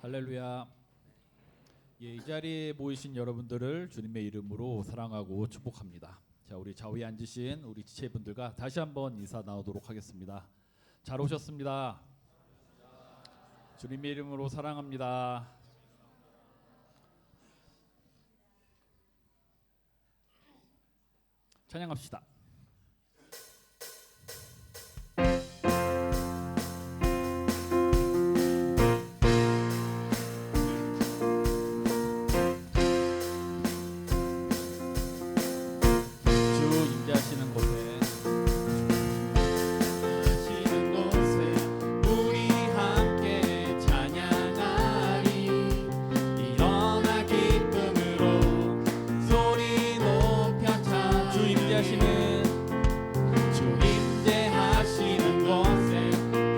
할렐루야. 이 자리에 모이신 여러분들을 주님의 이름으로 사랑하고 축복합니다. 자, 우리 좌우에 앉으신 우리 지체분들과 다시 한번 인사 나누도록 하겠습니다. 잘 오셨습니다. 주님의 이름으로 사랑합니다. 찬양합시다. 주임제하시는 곳에 우리 함께 찬양하리. 일어나 기쁨으로 소리 높여 찬양해. 주임제하시는 곳에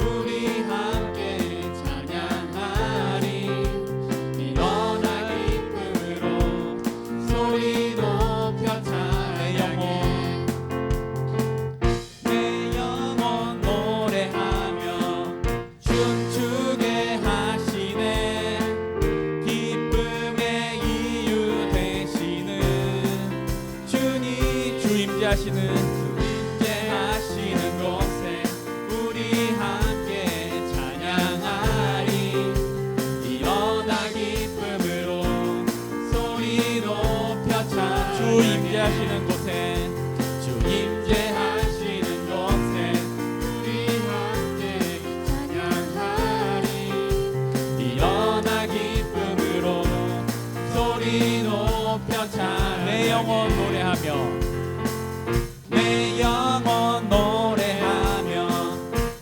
우리 함께 찬양하리. 일어나 기쁨으로 소리 높여 찬양해. 내 영혼 노래하며 내 영혼 노래하며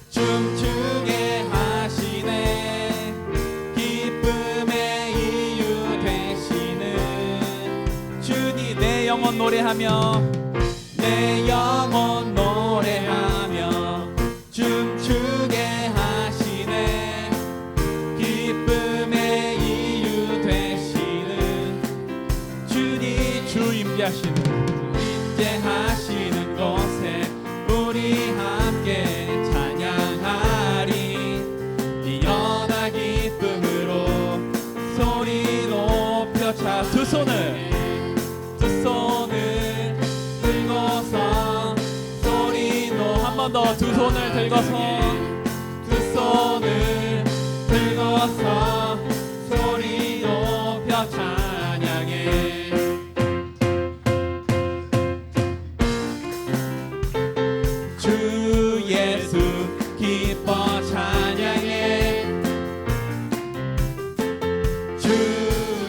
춤추게 하시네. 기쁨의 이유 되시는 주님. 내 영혼 노래하며 내 영혼 노래하며 춤추게 하시네. 기쁨의 이유 되시는 주님. 주임제하시는 곳에 우리 함께 찬양하리. 일어나 기쁨으로 소리 높여 차. 두 손을 들고서 소리 한 번 더. 두 손을 들고서 소리 높여 찬양해. 주 예수 기뻐 찬양해. 주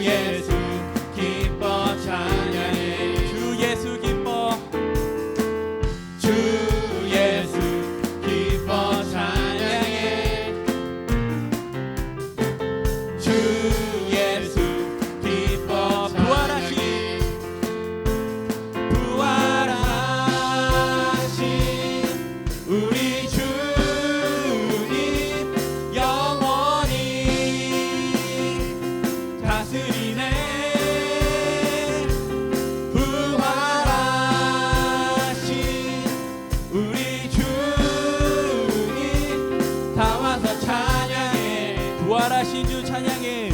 예수 기뻐 찬양해. 주 예수 기뻐. 주 예수 기뻐 찬양해. 주 예수 기뻐 부활하신 우리 주님 영원히 다스리네. 부활하신 우리 주님 다 와서 찬양해. 부활하신 주 찬양해.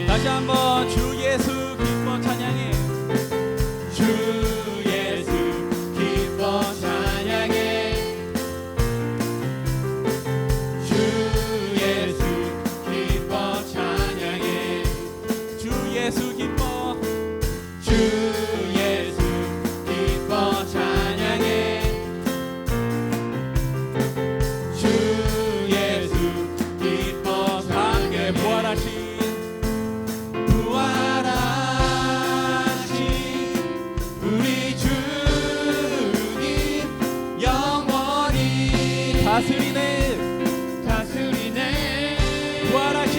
다시 한번 주 예수 기뻐 찬양해. 주 예수 기뻐 찬양해. 주 예수 기뻐 찬양해. 주 예수 기뻐. 주 예수 기뻐 찬양해. 주 예수 기뻐 찬양해. 부활하신 우리 주님 영원히 다스리네. 부활하신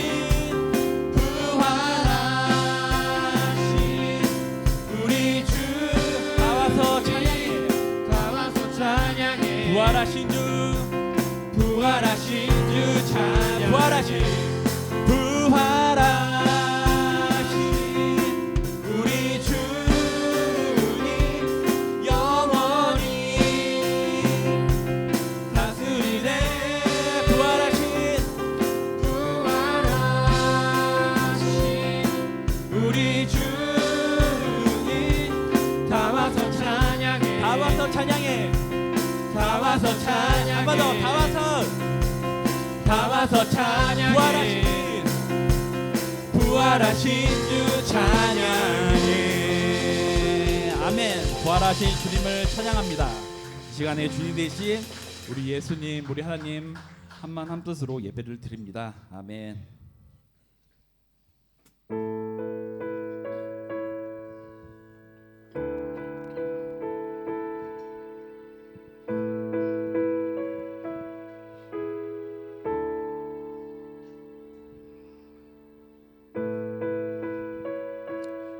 우리 주 다 와서 찬양해. 부활하신 주 찬양. 부활하신 우리 주님 영원히 다스리네. 부활하신 찬양해. 한 번 더 다 와서 찬양해. 부활하신 주 찬양해. 아멘. 부활하신 주님을 찬양합니다. 이 시간에 주님 되신 우리 예수님, 우리 하나님 한만 한 뜻으로 예배를 드립니다. 아멘.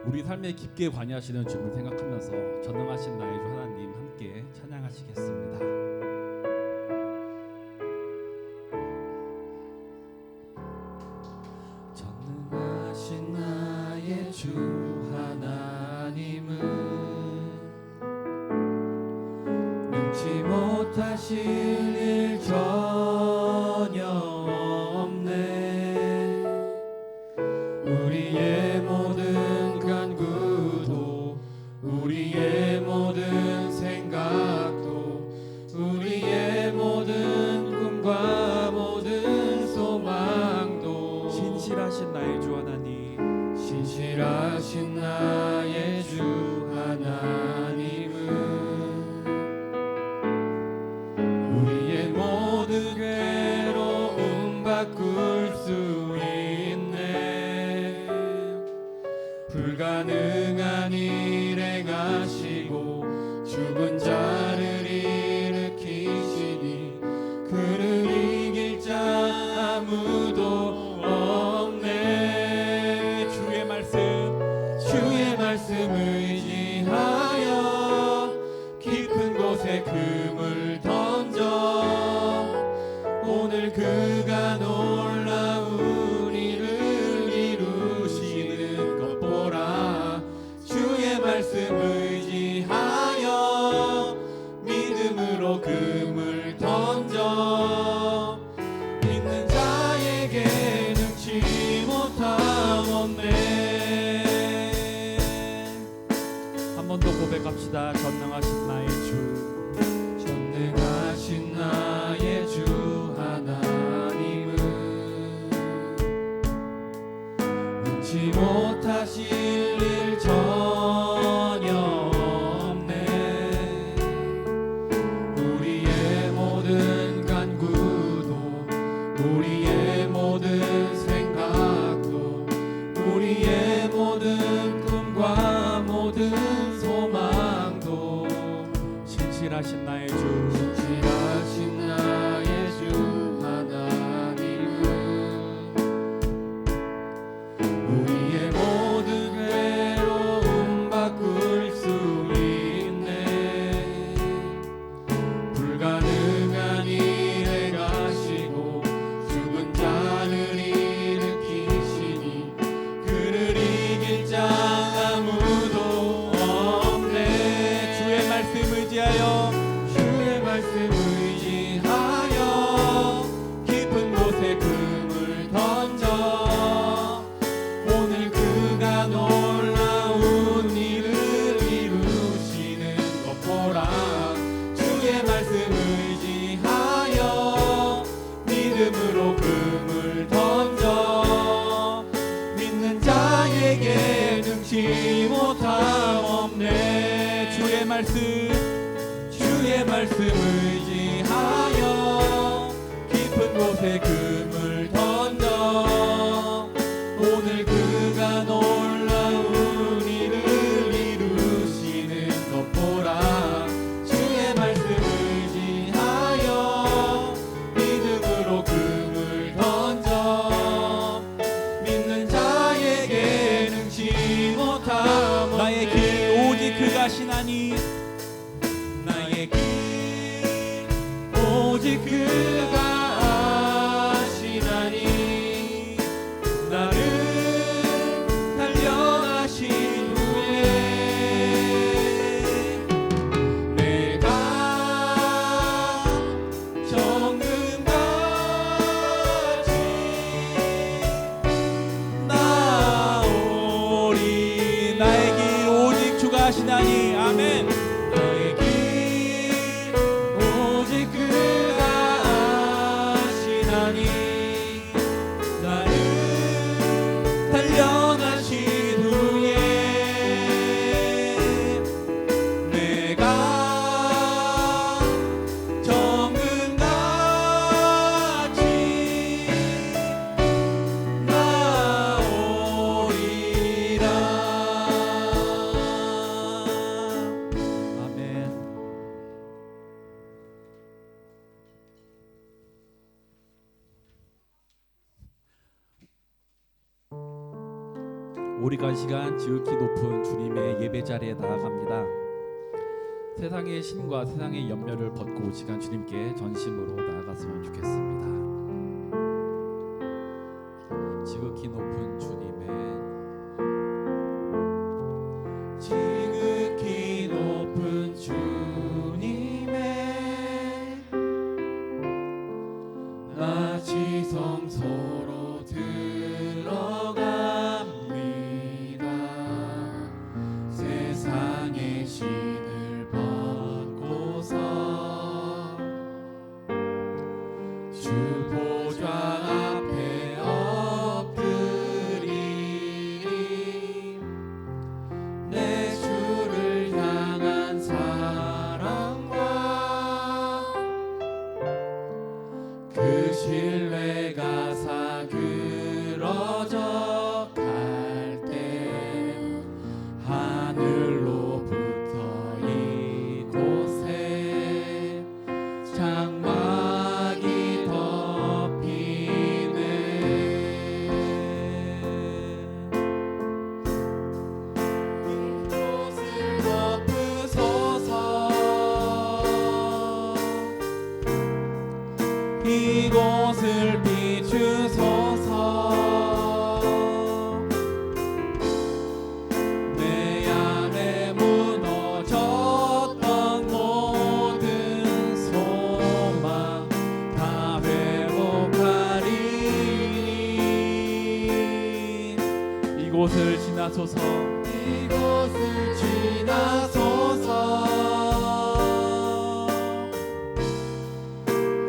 우리 삶에 깊게 관여하시는 주님을 생각하면서 전능하신 나의 주 하나님 함께 찬양하시겠습니다. 전능하신 나의 주 하나님은 능치 못하실 일 전혀 없네. 우리의 모든 간구도 우리의 모든 생각도 우리의 모든 꿈과 모든 소망도 신실하신 나의 주 하나님, 신실하신 나의 주 하나님은 우리의 모든 괴로움 바꿀 수 있네. 불가능한 일 행하시고 죽은 자를 일으키시니 그를 이길 자 아무도 없네. 주의 말씀 의지하여 깊은 곳에 금을 던져 오늘 그가 놀라운 일을 이루시는 것 보라. 주의 말씀 의지하여 믿음으로 금을 던져 믿는 자에게 능치 못함 없네. 한 번 더 고백합시다. 전능하신 나의 주, 전능하신 나의 주 하나님은 능치 못하실 일 전혀 없네. 우리의 모든 간구도 우리의 모든 생각도 우리의 모든 꿈과 모든 소망도 신실하신 나의 주, 신실하신 나의 주 하나님은 우리의 모든 괴로움 바꿀 수 있네. 불가능한 일 행하시고 죽은 자를 일으키시니 그를 이길 자 아무도 없네. 주의 말씀 의지하여 주의 말씀 의지하여 깊은 곳에 금을 던져 오늘 그가 놀라운 일을 이루시는 것 보라. 주의 말씀 의지하여 믿음으로 금을 던져 믿는 자에게 능치 못함 없네. 주의 말씀 의지하여 깊은 곳에 금을 던져 오늘 그가 놀라운 일을 이루시는 것 보라. 주의 말씀 의지하여 믿음으로 금을 던져 믿는 자에게 능치 못함 나의 길 오직 그가 신하니 나의 길 오직 그가 하니 나는 단련하신 후에 내가 정금같이 나오리라. 아멘. 우리가 이 시간 지극히 높은 주님의 예배 자리에 나아갑니다. 세상의 신과 세상의 염려를 벗고 이 시간 주님께 전심으로 나아갔으면 좋겠습니다. 지극히 높은 주님의 지극히 높은 주님의 나 지성소로 들어갑니다. 세상의 신을 벗고서 주 보좌 앞에 엎드리리. 내 주를 향한 사랑과 그 신뢰가 사그러져 갈 때 하늘로부터 이곳에 장막이 덮이네. 이곳을 덮으소서. 이곳을 비추소서. 내 안에 무너졌던 모든 소망 다 회복하리니. 이곳을 지나소서. 이곳을 지나소서.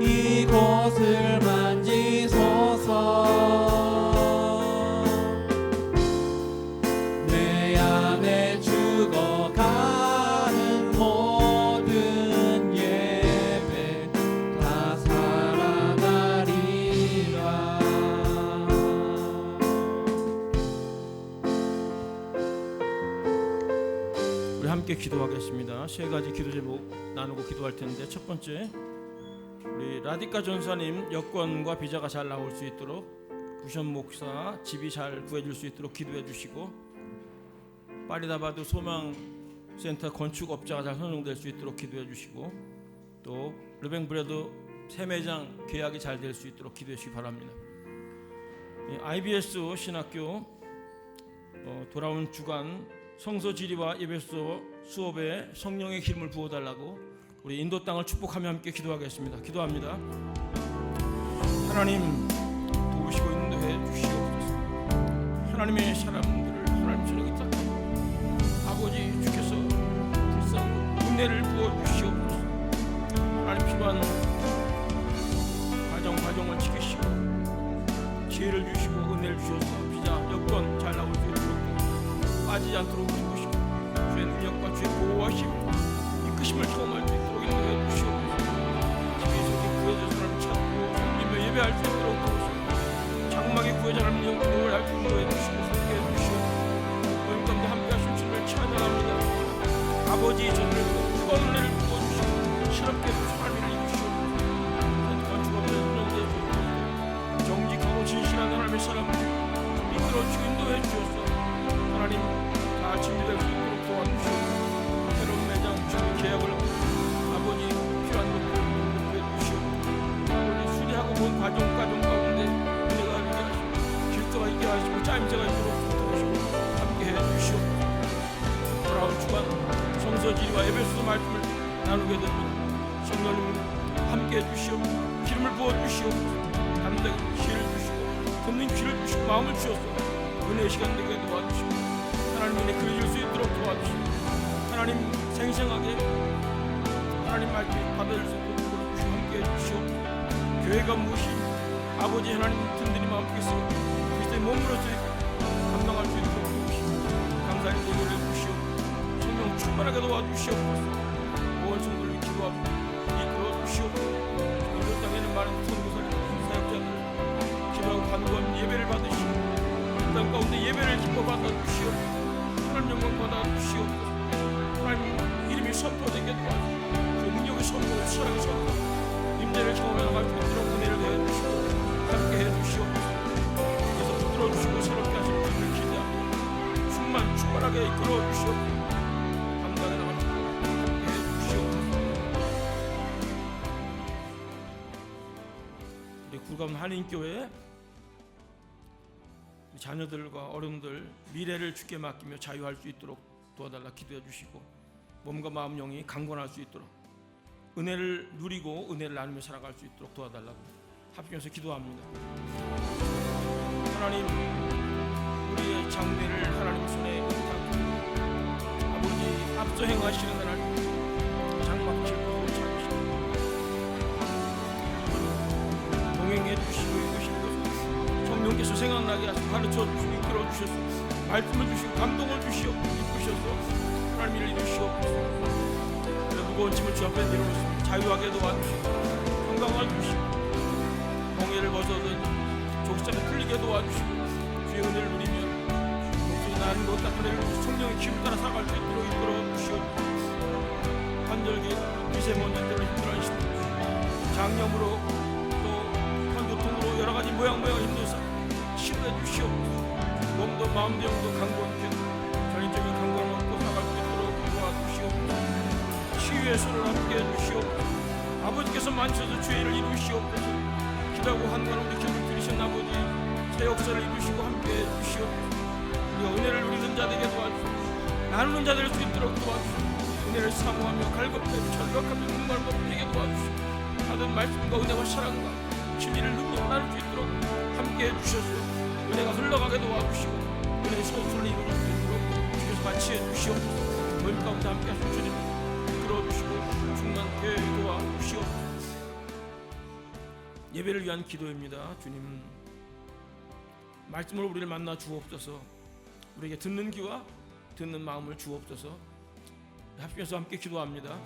이곳을 만지소서. 내 안에 죽어가는 모든 예배 다 살아나리라. 우리 함께 기도하겠습니다. 세 가지 기도 제목 나누고 기도할 텐데, 첫 번째, 우리 라디카 전사님 여권과 비자가 잘 나올 수 있도록, 부션 목사 집이 잘 구해질 수 있도록 기도해 주시고, 파리다바드 소망센터 건축업자가 잘 선정될 수 있도록 기도해 주시고, 또 르뱅브레드 새매장 계약이 잘 될 수 있도록 기도해 주시기 바랍니다. IBS 신학교 돌아온 주간 성서 지리와 예배소 수업에 성령의 힘을 부어달라고 우리 인도 땅을 축복하며 함께 기도하겠습니다. 기도합니다. 하나님 도우시고 인도해 주시옵소서. 하나님의 사람들을 하나님처럼 있다. 아버지 주께서 불쌍히 은혜를 부어 주시옵소서. 하나님 필요한 과정을 지키시고 지혜를 주시고 은혜를 주셔서 비자 여건 잘 나올 수 있도록 빠지지 않도록 도우시고 주의 능력과 주의 보호하심 이끄심을 경험할 수 있도록 인도해 주시옵소서. 집에서 구해줄 사람을 찾고 섬기며 예배할 수 있도록 도우시고 장막의 구해자라는 영광을 할 수 있도록 해주시고 함께해 주시옵소서. 모임 가운데 함께하신 주님을 찬양합니다. 아버지 저들을 뜨거운 은혜를 부어주시고 실험케 해주신 하나님을 이루시옵소서. 건축업자에 운영되어 주옵소서. 정직하고 진실한 하나님의 사람들 이끌어 주고 인도해 주옵소서. 하나님 다 준비될 수 있도록 도와주시옵소서. 새로운 매장 준비 계약을 아버지 필요한 것들을 공급해 주시옵소서. 아버지 수리하고 본 과정 가운데 은혜가 있게 하시고 질서가 있게 하시고 짜임새가 있도록 도와주시고 함께해 주시옵소서. 돌아온 주간 성서지리와 예배소 말씀을 나누게 됩니다. 성령님 함께해 주시옵소서. 기름을 부어 주시옵소서. 담대히 지혜를 주시고 돕는 귀를 주시고 마음을 주셔서 은혜의 시간 되게 도와주시고 하나님 은혜 그려질 수 있도록 도와주시고 하나님 생생하게 하나님 말씀 받아들일 수 있도록 도와주시고 함께해 주시옵소서. 교회가 무엇이 아버지 하나님 든든히 마음 주겠으니 그리스도의 몸으로서 감당할 수 있도록 도우시고 감사의 예배를 주시오 성령 충만하게 도와주시옵소서 온 성도를 기도하고 이끌어 주시옵소서 이 땅에는 많은 선교사님 사역자들 기도하고 간구한 예배를 받으시고 이 땅 가운데 예배를 기뻐 받아주시오 하나님 영광 받아주시옵소서 하나님 이름이 선포되게 도와주시고 그 능력의 선포 사랑의 선포 임재를 경험해 나갈 수 있도록 은혜를 내어주시고 함께 해주시옵소서 그래서 붙들어 주시고 새롭게 하시는 주님을 기대합니다 충만하게 이끌어 주시옵소서 감당해 나갈 수 있도록 함께 해주시옵소서 우리 굴감 한인교회 자녀들과 어른들 미래를 주께 맡기며 자유할 수 있도록 도와달라 기도해 주시고 몸과 마음 영이 강건할 수 있도록 은혜를 누리고 은혜를 나누며 살아갈 수 있도록 도와달라고 합심해서 기도합니다. 하나님 우리의 장래를 하나님 손에 의탁하고 아버지 앞서 행하시는 하나님 장막칠 것을 찾으시고 동행해 주시고 이끄시는 것을 성령께서 생각나게 하시고 가르쳐 주시고 이끌어 주셔서 말씀을 주시고 감동을 주시옵 이끄셔서 하나님 일 이루시옵소서 무거운 짐을 주 앞에 내려놓습니다. 자유하게 도와주시고 건강을 주시고 공예를 벗어든 족장에 풀리게 도와주시고 주의 은혜를 누리며 목소리 나는 것 같은 은혜를 성령의 기름 따라 살아갈 수 있도록 이끌어 주시옵소서 환절기 미세먼지들로 힘들어하는 시대 장염으로 또 환두통으로 여러가지 모양모양을 힘들어서 치료해 주시옵소서 몸도 마음도 영도 강건케 전인적인 강건을 얻고 살아갈 수 있도록 도와주시옵소서 치유의 손을 함께 해주시옵소서 아버지께서 만져서 죄를 이루시옵소서 기도하고 한가로 우리 기도를 드리신 아버지 새 역사를 이루시고 함께 해주시옵소서 우리가 은혜를 누리는 자 되게 도와주시옵소서 나누는 자 될 수 있도록 도와주시옵소서 은혜를 사모하며 갈급하며 절박하며 눈물로 되게 도와주시옵소서 받은 말씀과 은혜와 사랑과 진리를 능력 나눌 수 있도록 함께 해주셔서 은혜가 흘러가게 도와주시고 은혜의 소수를 이루어질 수 있도록 주께서 같이 해주시옵소서 모임 가운데 함께 하신 주님 들어주시고 충만케 도와주시옵소서 예배를 위한 기도입니다. 주님 말씀으로 우리를 만나 주옵소서 우리에게 듣는 귀와 듣는 마음을 주옵소서 합심해서 함께 기도합니다.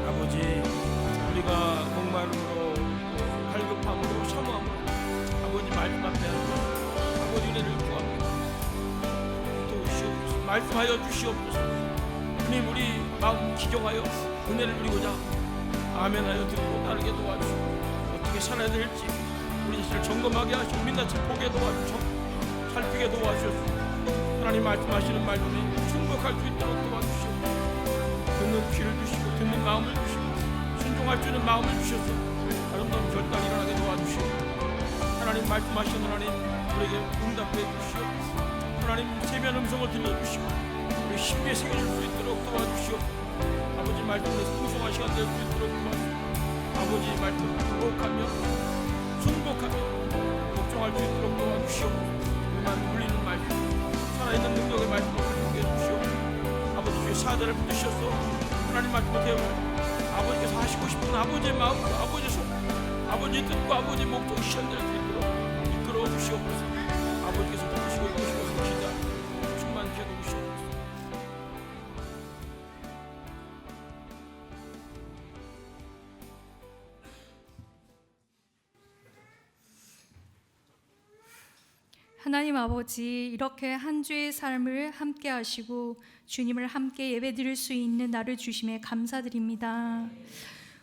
아버지 우리가 목마름으로 갈급함으로 사모함으로 아버지 말씀 앞에 아버지 은혜를 구합니다. 도우시옵소서 말씀하여 주시옵소서 주님 우리 마음 기경하여 은혜를 누리고자 아멘하여 듣고 따르게 도와주시고 어떻게 살아야 될지 우리 자신을 점검하게 하시고 민낯을 보게 도와주시고 살피게 도와주시옵소서 하나님 말씀하시는 말씀에 충복할 수 있도록 도와주시옵소서 듣는 귀를 주시고 듣는 마음을 주시고 순종할 수 있는 마음을 주셔서 아름다운 결단이 일어나게 도와주시고 하나님 말씀하시는 하나님 우리에게 응답해 주시옵소서 하나님 세미한 음성을 들려주시고 우리 신비에 새겨질 수 있도록 도와주시옵소서 아버지 말씀에 풍성한 시간 될 수 있도록 도와주시고 아버지 말씀을 기록하며 순복하며 복종할 수 있도록 도와주시옵소서 우리만 울리는 말씀 살아있는 능력의 말씀을 가르쳐 주시옵소서 아버지 주의 사자를 붙드셔서 하나님 말씀을 배우고 아버지께서 하시고 싶은 아버지의 마음과 아버지의 손 아버지의 뜻과 아버지의 목적이 실현될 수 있도록 이끌어 주시옵소서 아버지께서 부르시고 이끄시고 기다 충만케 도우시옵소서 하나님 아버지 이렇게 한 주의 삶을 함께 하시고 주님을 함께 예배드릴 수 있는 날을 주심에 감사드립니다.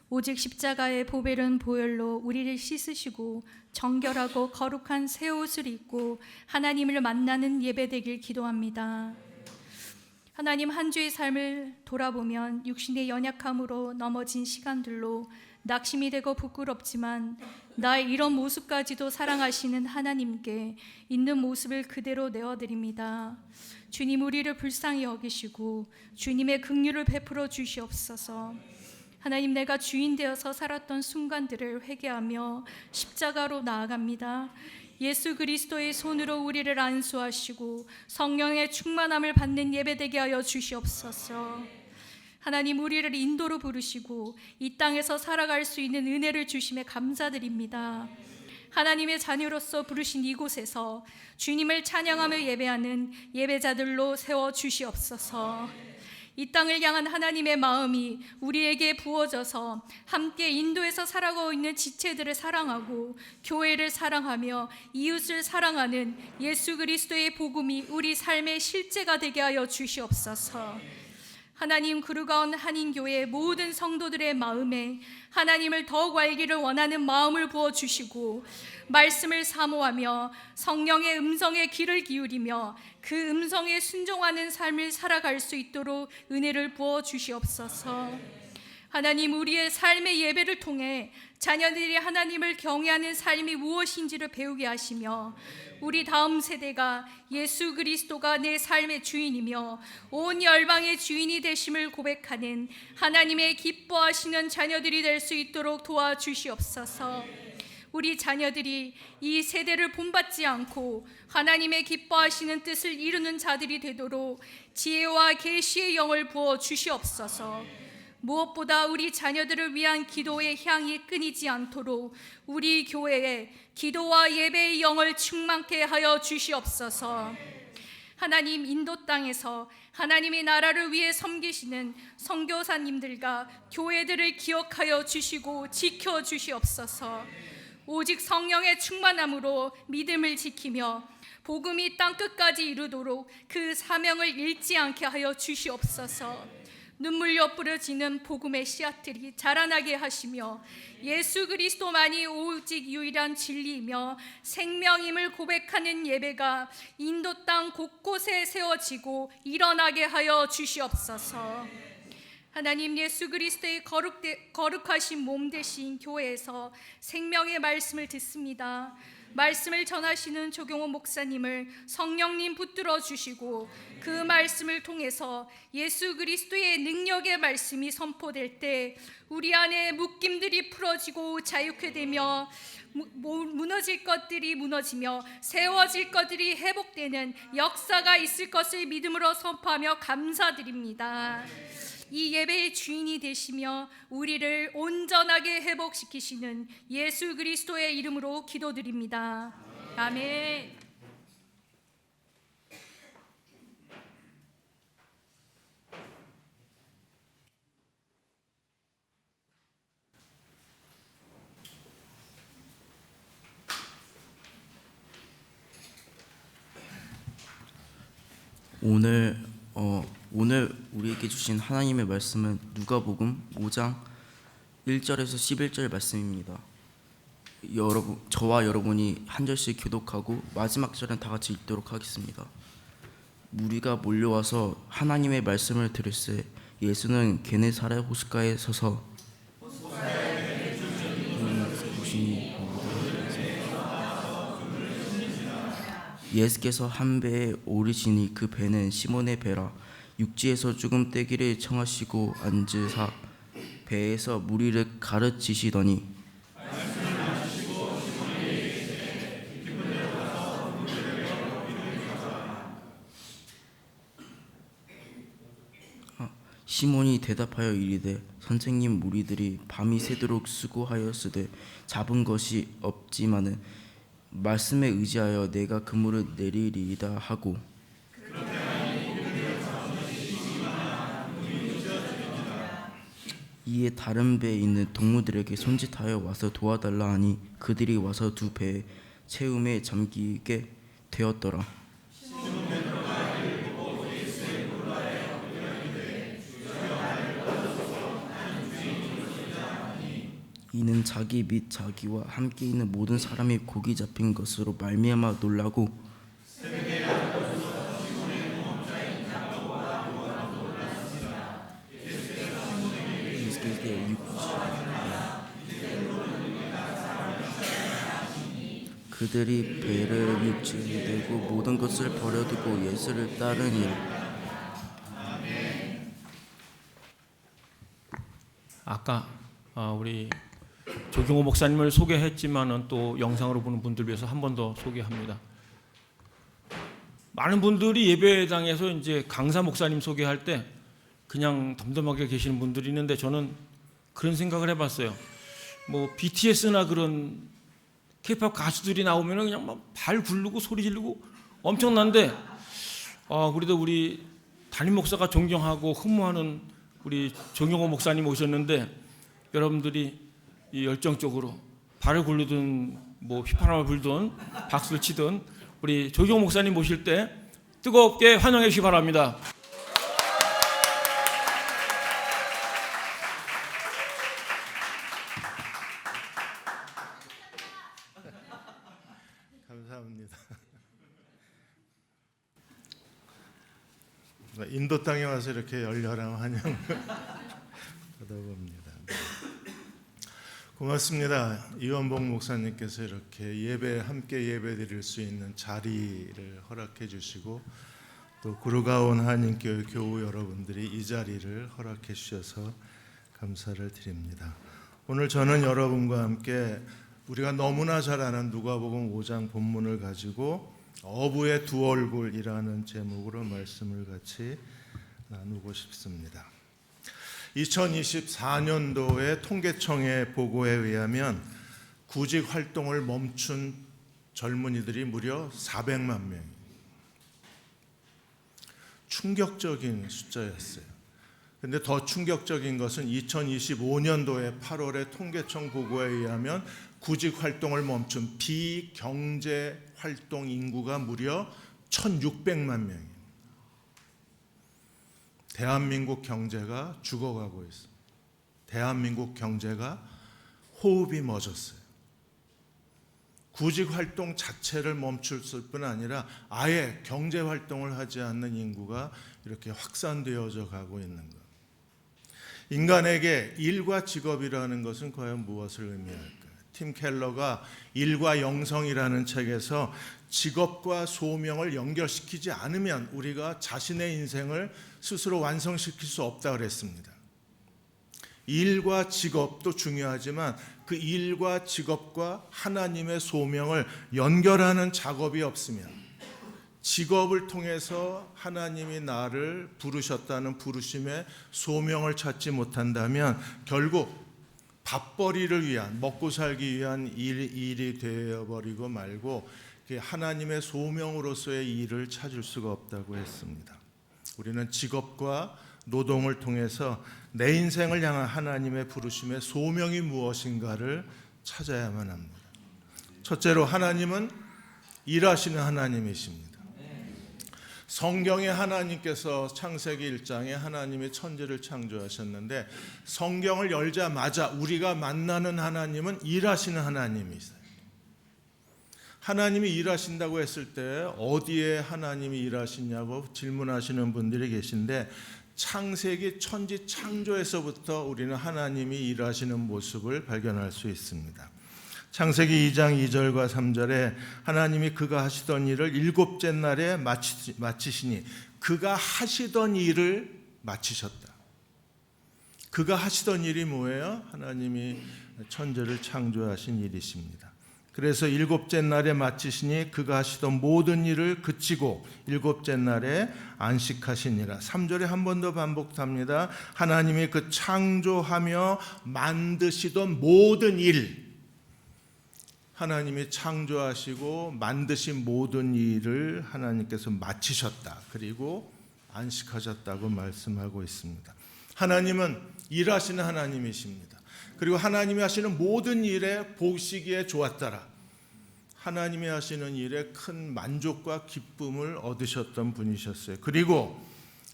오직 십자가의 보배른 보혈로 우리를 씻으시고 정결하고 거룩한 새 옷을 입고 하나님을 만나는 예배되길 기도합니다. 하나님 한 주의 삶을 돌아보면 육신의 연약함으로 넘어진 시간들로 낙심이 되고 부끄럽지만 나의 이런 모습까지도 사랑하시는 하나님께 있는 모습을 그대로 내어드립니다. 주님 우리를 불쌍히 여기시고 주님의 긍휼을 베풀어 주시옵소서. 하나님 내가 주인 되어서 살았던 순간들을 회개하며 십자가로 나아갑니다. 예수 그리스도의 손으로 우리를 안수하시고 성령의 충만함을 받는 예배되게 하여 주시옵소서. 하나님 우리를 인도로 부르시고 이 땅에서 살아갈 수 있는 은혜를 주심에 감사드립니다. 하나님의 자녀로서 부르신 이곳에서 주님을 찬양하며 예배하는 예배자들로 세워 주시옵소서. 이 땅을 향한 하나님의 마음이 우리에게 부어져서 함께 인도에서 살아가고 있는 지체들을 사랑하고 교회를 사랑하며 이웃을 사랑하는 예수 그리스도의 복음이 우리 삶의 실제가 되게 하여 주시옵소서. 하나님, 그루가온 한인교회 모든 성도들의 마음에 하나님을 더욱 알기를 원하는 마음을 부어주시고 말씀을 사모하며 성령의 음성에 귀를 기울이며 그 음성에 순종하는 삶을 살아갈 수 있도록 은혜를 부어주시옵소서. 하나님, 우리의 삶의 예배를 통해 자녀들이 하나님을 경외하는 삶이 무엇인지를 배우게 하시며 우리 다음 세대가 예수 그리스도가 내 삶의 주인이며 온 열방의 주인이 되심을 고백하는 하나님의 기뻐하시는 자녀들이 될 수 있도록 도와주시옵소서. 우리 자녀들이 이 세대를 본받지 않고 하나님의 기뻐하시는 뜻을 이루는 자들이 되도록 지혜와 계시의 영을 부어 주시옵소서. 무엇보다 우리 자녀들을 위한 기도의 향이 끊이지 않도록 우리 교회에 기도와 예배의 영을 충만케 하여 주시옵소서. 하나님, 인도 땅에서 하나님의 나라를 위해 섬기시는 선교사님들과 교회들을 기억하여 주시고 지켜 주시옵소서. 오직 성령의 충만함으로 믿음을 지키며 복음이 땅 끝까지 이루도록 그 사명을 잃지 않게 하여 주시옵소서. 눈물로 뿌려지는 복음의 씨앗들이 자라나게 하시며 예수 그리스도만이 오직 유일한 진리이며 생명임을 고백하는 예배가 인도 땅 곳곳에 세워지고 일어나게 하여 주시옵소서. 하나님, 예수 그리스도의 거룩하신 몸 되신 교회에서 생명의 말씀을 듣습니다. 말씀을 전하시는 조경호 목사님을 성령님 붙들어 주시고 그 말씀을 통해서 예수 그리스도의 능력의 말씀이 선포될 때 우리 안에 묶임들이 풀어지고 자유케 되며 무너질 것들이 무너지며 세워질 것들이 회복되는 역사가 있을 것을 믿음으로 선포하며 감사드립니다. 이 예배의 주인이 되시며 우리를 온전하게 회복시키시는 예수 그리스도의 이름으로 기도드립니다. 아멘. 오늘 우리에게 주신 하나님의 말씀은 누가복음 5장 1절에서 11절 말씀입니다. 저와 여러분이 한 절씩 교독하고 마지막 절은 다 같이 읽도록 하겠습니다. 무리가 몰려와서 하나님의 말씀을 들을새 예수는 게네사렛 호숫가에 서서 예수께서 한 배에 오르시니 그 배는 시몬의 배라. 육지에서 죽음 떼기를 청하시고 앉으사 배에서 무리를 가르치시더니 시몬이 대답하여 이르되 선생님, 무리들이 밤이 새도록 수고하였으되 잡은 것이 없지만은 말씀에 의지하여 내가 그물을 내리리이다 하고 이에 다른 배에 있는 동무들에게 손짓하여 와서 도와달라 하니 그들이 와서 두 배에 채움에 잠기게 되었더라. 이는 자기 및 자기와 함께 있는 모든 사람이 고기 잡힌 것으로 말미암아 놀라고 그들이 배를 육지에 대고 모든 것을 버려두고 예수를 따르니 아까 우리 조경호 목사님을 소개했지만은 또 영상으로 보는 분들 위해서 한 번 더 소개합니다. 많은 분들이 예배당에서 이제 강사 목사님 소개할 때 그냥 덤덤하게 계시는 분들이 있는데 저는 그런 생각을 해봤어요. 뭐 BTS나 그런 K-팝 가수들이 나오면 그냥 막 발 굴르고 소리 지르고 엄청난데, 그래도 우리 담임 목사가 존경하고 흠모하는 우리 정용호 목사님 오셨는데, 여러분들이 이 열정적으로 발을 굴르든 뭐 휘파람을 불든 박수를 치든 우리 조경호 목사님 모실 때 뜨겁게 환영해 주시기 바랍니다. 감사합니다. 인도 땅에 와서 이렇게 열렬한 환영 받아봅니다. 고맙습니다. 이원봉 목사님께서 이렇게 함께 예배드릴 수 있는 자리를 허락해 주시고, 또 구르가온 한인교회 교우 여러분들이 이 자리를 허락해 주셔서 감사를 드립니다. 오늘 저는 여러분과 함께 우리가 너무나 잘 아는 누가복음 5장 본문을 가지고 어부의 두 얼굴이라는 제목으로 말씀을 같이 나누고 싶습니다. 2024년도의 통계청의 보고에 의하면 구직 활동을 멈춘 젊은이들이 무려 400만 명. 충격적인 숫자였어요. 그런데 더 충격적인 것은 2025년도에 8월의 통계청 보고에 의하면 구직 활동을 멈춘 비경제 활동 인구가 무려 1,600만 명입니다. 대한민국 경제가 죽어가고 있습니다. 대한민국 경제가 호흡이 멎었어요. 구직 활동 자체를 멈췄을 뿐 아니라 아예 경제 활동을 하지 않는 인구가 이렇게 확산되어져 가고 있는 것. 인간에게 일과 직업이라는 것은 과연 무엇을 의미할까요? 팀 켈러가 일과 영성이라는 책에서 직업과 소명을 연결시키지 않으면 우리가 자신의 인생을 스스로 완성시킬 수 없다고 그랬습니다. 일과 직업도 중요하지만 그 일과 직업과 하나님의 소명을 연결하는 작업이 없으면, 직업을 통해서 하나님이 나를 부르셨다는 부르심의 소명을 찾지 못한다면 결국 밥벌이를 위한, 먹고 살기 위한 일이 되어버리고 말고 하나님의 소명으로서의 일을 찾을 수가 없다고 했습니다. 우리는 직업과 노동을 통해서 내 인생을 향한 하나님의 부르심의 소명이 무엇인가를 찾아야만 합니다. 첫째로 하나님은 일하시는 하나님이십니다. 성경에 하나님께서 창세기 1장에 하나님이 천지를 창조하셨는데, 성경을 열자마자 우리가 만나는 하나님은 일하시는 하나님이세요. 하나님이 일하신다고 했을 때 어디에 하나님이 일하시냐고 질문하시는 분들이 계신데, 창세기 천지 창조에서부터 우리는 하나님이 일하시는 모습을 발견할 수 있습니다. 창세기 2장 2절과 3절에 하나님이 그가 하시던 일을 일곱째 날에 마치시니, 그가 하시던 일을 마치셨다. 그가 하시던 일이 뭐예요? 하나님이 천지를 창조하신 일이십니다. 그래서 일곱째 날에 마치시니 그가 하시던 모든 일을 그치고 일곱째 날에 안식하시니라. 3절에 한 번 더 반복합니다. 하나님이 그 창조하며 만드시던 모든 일, 하나님이 창조하시고 만드신 모든 일을 하나님께서 마치셨다. 그리고 안식하셨다고 말씀하고 있습니다. 하나님은 일하시는 하나님이십니다. 그리고 하나님이 하시는 모든 일에 보시기에 좋았더라. 하나님이 하시는 일에 큰 만족과 기쁨을 얻으셨던 분이셨어요. 그리고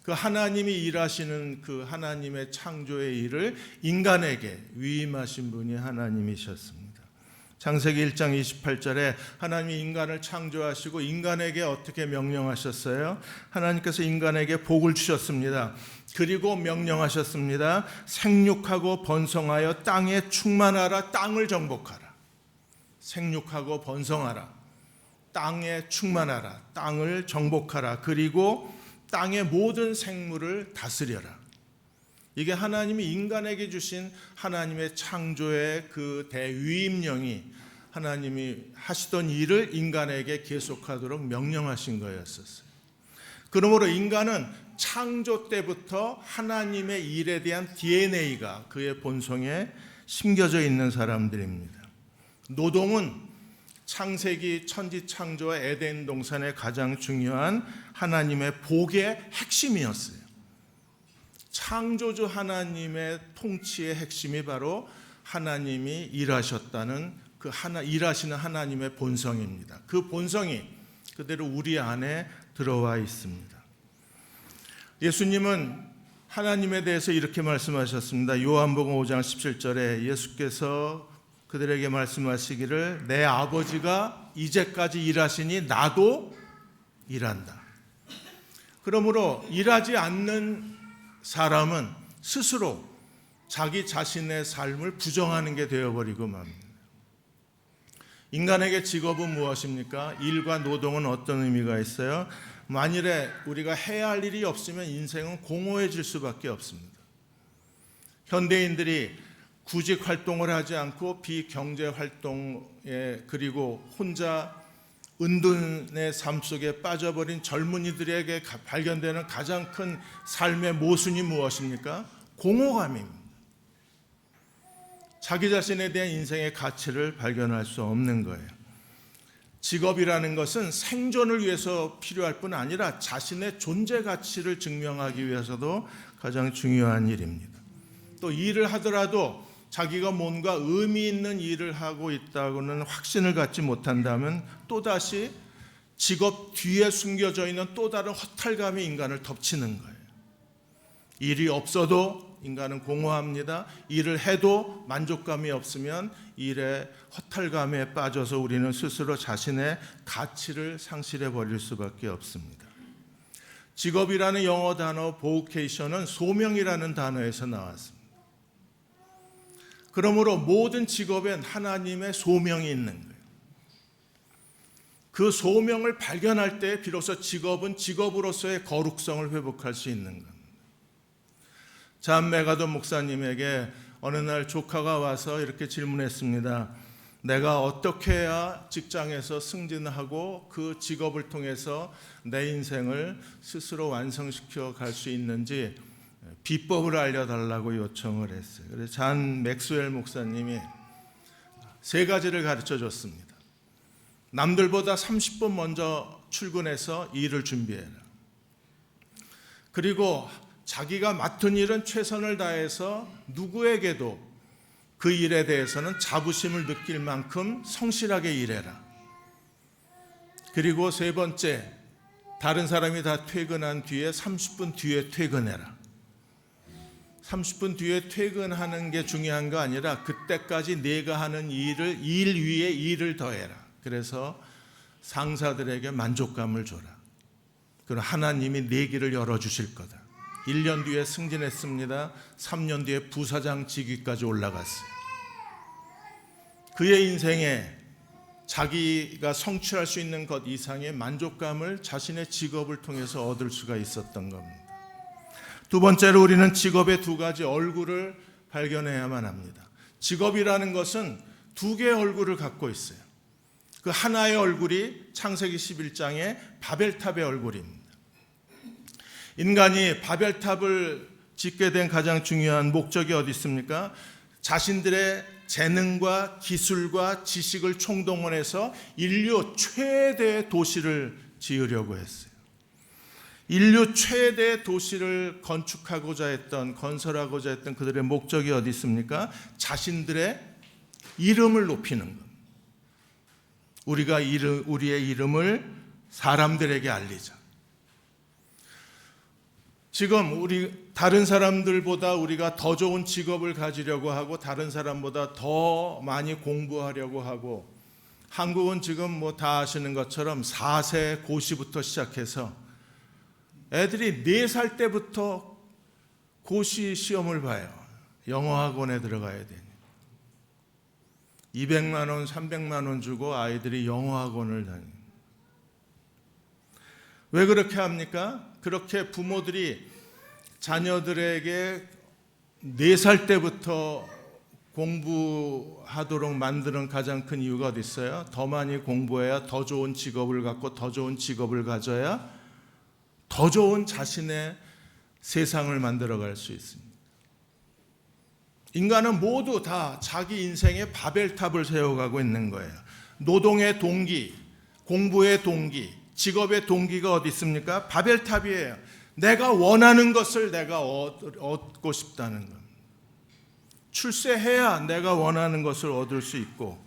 그 하나님이 일하시는 그 하나님의 창조의 일을 인간에게 위임하신 분이 하나님이셨습니다. 창세기 1장 28절에 하나님이 인간을 창조하시고 인간에게 어떻게 명령하셨어요? 하나님께서 인간에게 복을 주셨습니다. 그리고 명령하셨습니다. 생육하고 번성하여 땅에 충만하라. 땅을 정복하라. 생육하고 번성하라. 땅에 충만하라. 땅을 정복하라. 그리고 땅의 모든 생물을 다스려라. 이게 하나님이 인간에게 주신 하나님의 창조의 그 대위임령이 하나님이 하시던 일을 인간에게 계속하도록 명령하신 거였었어요. 그러므로 인간은 창조 때부터 하나님의 일에 대한 DNA가 그의 본성에 심겨져 있는 사람들입니다. 노동은 창세기 천지창조와 에덴 동산의 가장 중요한 하나님의 복의 핵심이었어요. 창조주 하나님의 통치의 핵심이 바로 하나님이 일하셨다는 일하시는 하나님의 본성입니다. 그 본성이 그대로 우리 안에 들어와 있습니다. 예수님은 하나님에 대해서 이렇게 말씀하셨습니다. 요한복음 5장 17절에 예수께서 그들에게 말씀하시기를 내 아버지가 이제까지 일하시니 나도 일한다. 그러므로 일하지 않는 사람은 스스로 자기 자신의 삶을 부정하는 게 되어버리고 맙니다. 인간에게 직업은 무엇입니까? 일과 노동은 어떤 의미가 있어요? 만일에 우리가 해야 할 일이 없으면 인생은 공허해질 수밖에 없습니다. 현대인들이 구직 활동을 하지 않고 비경제 활동에 그리고 혼자 은둔의 삶 속에 빠져버린 젊은이들에게 발견되는 가장 큰 삶의 모순이 무엇입니까? 공허감입니다. 자기 자신에 대한 인생의 가치를 발견할 수 없는 거예요. 직업이라는 것은 생존을 위해서 필요할 뿐 아니라 자신의 존재 가치를 증명하기 위해서도 가장 중요한 일입니다. 또 일을 하더라도 자기가 뭔가 의미 있는 일을 하고 있다고는 확신을 갖지 못한다면 또다시 직업 뒤에 숨겨져 있는 또 다른 허탈감이 인간을 덮치는 거예요. 일이 없어도 인간은 공허합니다. 일을 해도 만족감이 없으면 일의 허탈감에 빠져서 우리는 스스로 자신의 가치를 상실해 버릴 수밖에 없습니다. 직업이라는 영어 단어 vocation은 소명이라는 단어에서 나왔습니다. 그러므로 모든 직업엔 하나님의 소명이 있는 거예요. 그 소명을 발견할 때 비로소 직업은 직업으로서의 거룩성을 회복할 수 있는 겁니다. 잔 메가도 목사님에게 어느 날 조카가 와서 이렇게 질문했습니다. 내가 어떻게 해야 직장에서 승진하고 그 직업을 통해서 내 인생을 스스로 완성시켜 갈 수 있는지 비법을 알려달라고 요청을 했어요. 그래서 잔 맥스웰 목사님이 3가지를 가르쳐 줬습니다. 남들보다 30분 먼저 출근해서 일을 준비해라. 그리고 자기가 맡은 일은 최선을 다해서 누구에게도 그 일에 대해서는 자부심을 느낄 만큼 성실하게 일해라. 그리고 3번째, 다른 사람이 다 퇴근한 뒤에 30분 뒤에 퇴근해라. 30분 뒤에 퇴근하는 게 중요한 거 아니라 그때까지 내가 하는 일 위에 일을 더해라. 그래서 상사들에게 만족감을 줘라. 그럼 하나님이 내 길을 열어주실 거다. 1년 뒤에 승진했습니다. 3년 뒤에 부사장 직위까지 올라갔어요. 그의 인생에 자기가 성취할 수 있는 것 이상의 만족감을 자신의 직업을 통해서 얻을 수가 있었던 겁니다. 2번째로 우리는 직업의 2가지 얼굴을 발견해야만 합니다. 직업이라는 것은 2개의 얼굴을 갖고 있어요. 그 하나의 얼굴이 창세기 11장의 바벨탑의 얼굴입니다. 인간이 바벨탑을 짓게 된 가장 중요한 목적이 어디 있습니까? 자신들의 재능과 기술과 지식을 총동원해서 인류 최대의 도시를 지으려고 했어요. 인류 최대의 도시를 건설하고자 했던 그들의 목적이 어디 있습니까? 자신들의 이름을 높이는 것. 우리의 이름을 사람들에게 알리자. 지금 우리 다른 사람들보다 우리가 더 좋은 직업을 가지려고 하고 다른 사람보다 더 많이 공부하려고 하고 한국은 지금 다 아시는 것처럼 4세 고시부터 시작해서 애들이 4살 때부터 고시 시험을 봐요. 영어 학원에 들어가야 되니 200만 원, 300만 원 주고 아이들이 영어 학원을 다니는. 왜 그렇게 합니까? 그렇게 부모들이 자녀들에게 4살 때부터 공부하도록 만드는 가장 큰 이유가 어디 있어요? 더 많이 공부해야 더 좋은 직업을 갖고 더 좋은 직업을 가져야 더 좋은 자신의 세상을 만들어갈 수 있습니다. 인간은 모두 다 자기 인생의 바벨탑을 세워가고 있는 거예요. 노동의 동기, 공부의 동기, 직업의 동기가 어디 있습니까? 바벨탑이에요. 내가 원하는 것을 내가 얻고 싶다는 것. 출세해야 내가 원하는 것을 얻을 수 있고,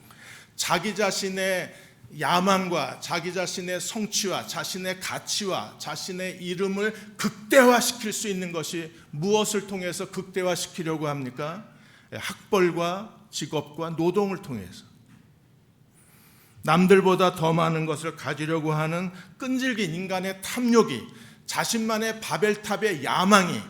자기 자신의 야망과 자기 자신의 성취와 자신의 가치와 자신의 이름을 극대화시킬 수 있는 것이 무엇을 통해서 극대화시키려고 합니까? 학벌과 직업과 노동을 통해서. 남들보다 더 많은 것을 가지려고 하는 끈질긴 인간의 탐욕이, 자신만의 바벨탑의 야망이,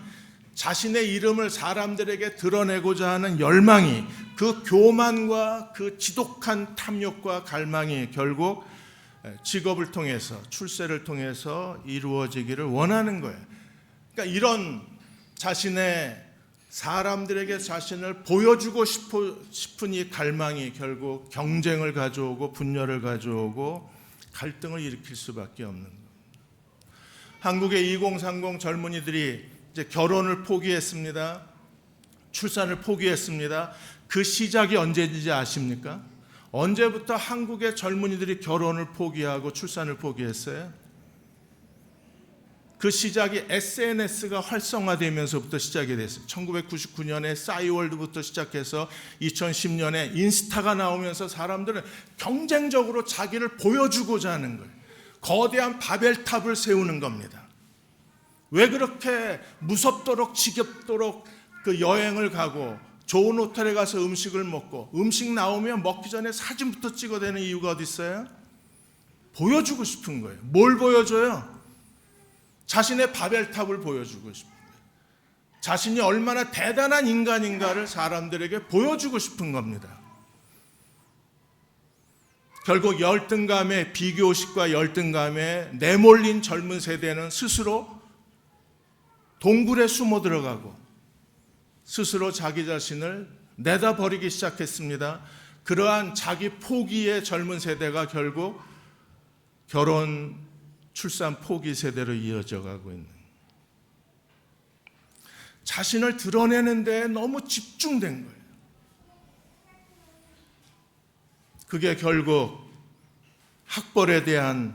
자신의 이름을 사람들에게 드러내고자 하는 열망이, 그 교만과 그 지독한 탐욕과 갈망이 결국 직업을 통해서, 출세를 통해서 이루어지기를 원하는 거예요. 그러니까 이런 자신의, 사람들에게 자신을 보여주고 싶은 이 갈망이 결국 경쟁을 가져오고 분열을 가져오고 갈등을 일으킬 수밖에 없는 거예요. 한국의 2030 젊은이들이 이제 결혼을 포기했습니다. 출산을 포기했습니다. 그 시작이 언제인지 아십니까? 언제부터 한국의 젊은이들이 결혼을 포기하고 출산을 포기했어요? 그 시작이 SNS가 활성화되면서부터 시작이 됐어요. 1999년에 싸이월드부터 시작해서 2010년에 인스타가 나오면서 사람들은 경쟁적으로 자기를 보여주고자 하는 거예요. 거대한 바벨탑을 세우는 겁니다. 왜 그렇게 무섭도록 지겹도록 그 여행을 가고 좋은 호텔에 가서 음식을 먹고, 음식 나오면 먹기 전에 사진부터 찍어대는 이유가 어디 있어요? 보여주고 싶은 거예요. 뭘 보여줘요? 자신의 바벨탑을 보여주고 싶은 거예요. 자신이 얼마나 대단한 인간인가를 사람들에게 보여주고 싶은 겁니다. 결국 열등감에, 비교의식과 열등감에 내몰린 젊은 세대는 스스로 동굴에 숨어 들어가고 스스로 자기 자신을 내다버리기 시작했습니다. 그러한 자기 포기의 젊은 세대가 결국 결혼, 출산 포기 세대로 이어져 가고 있는, 자신을 드러내는 데 너무 집중된 거예요. 그게 결국 학벌에 대한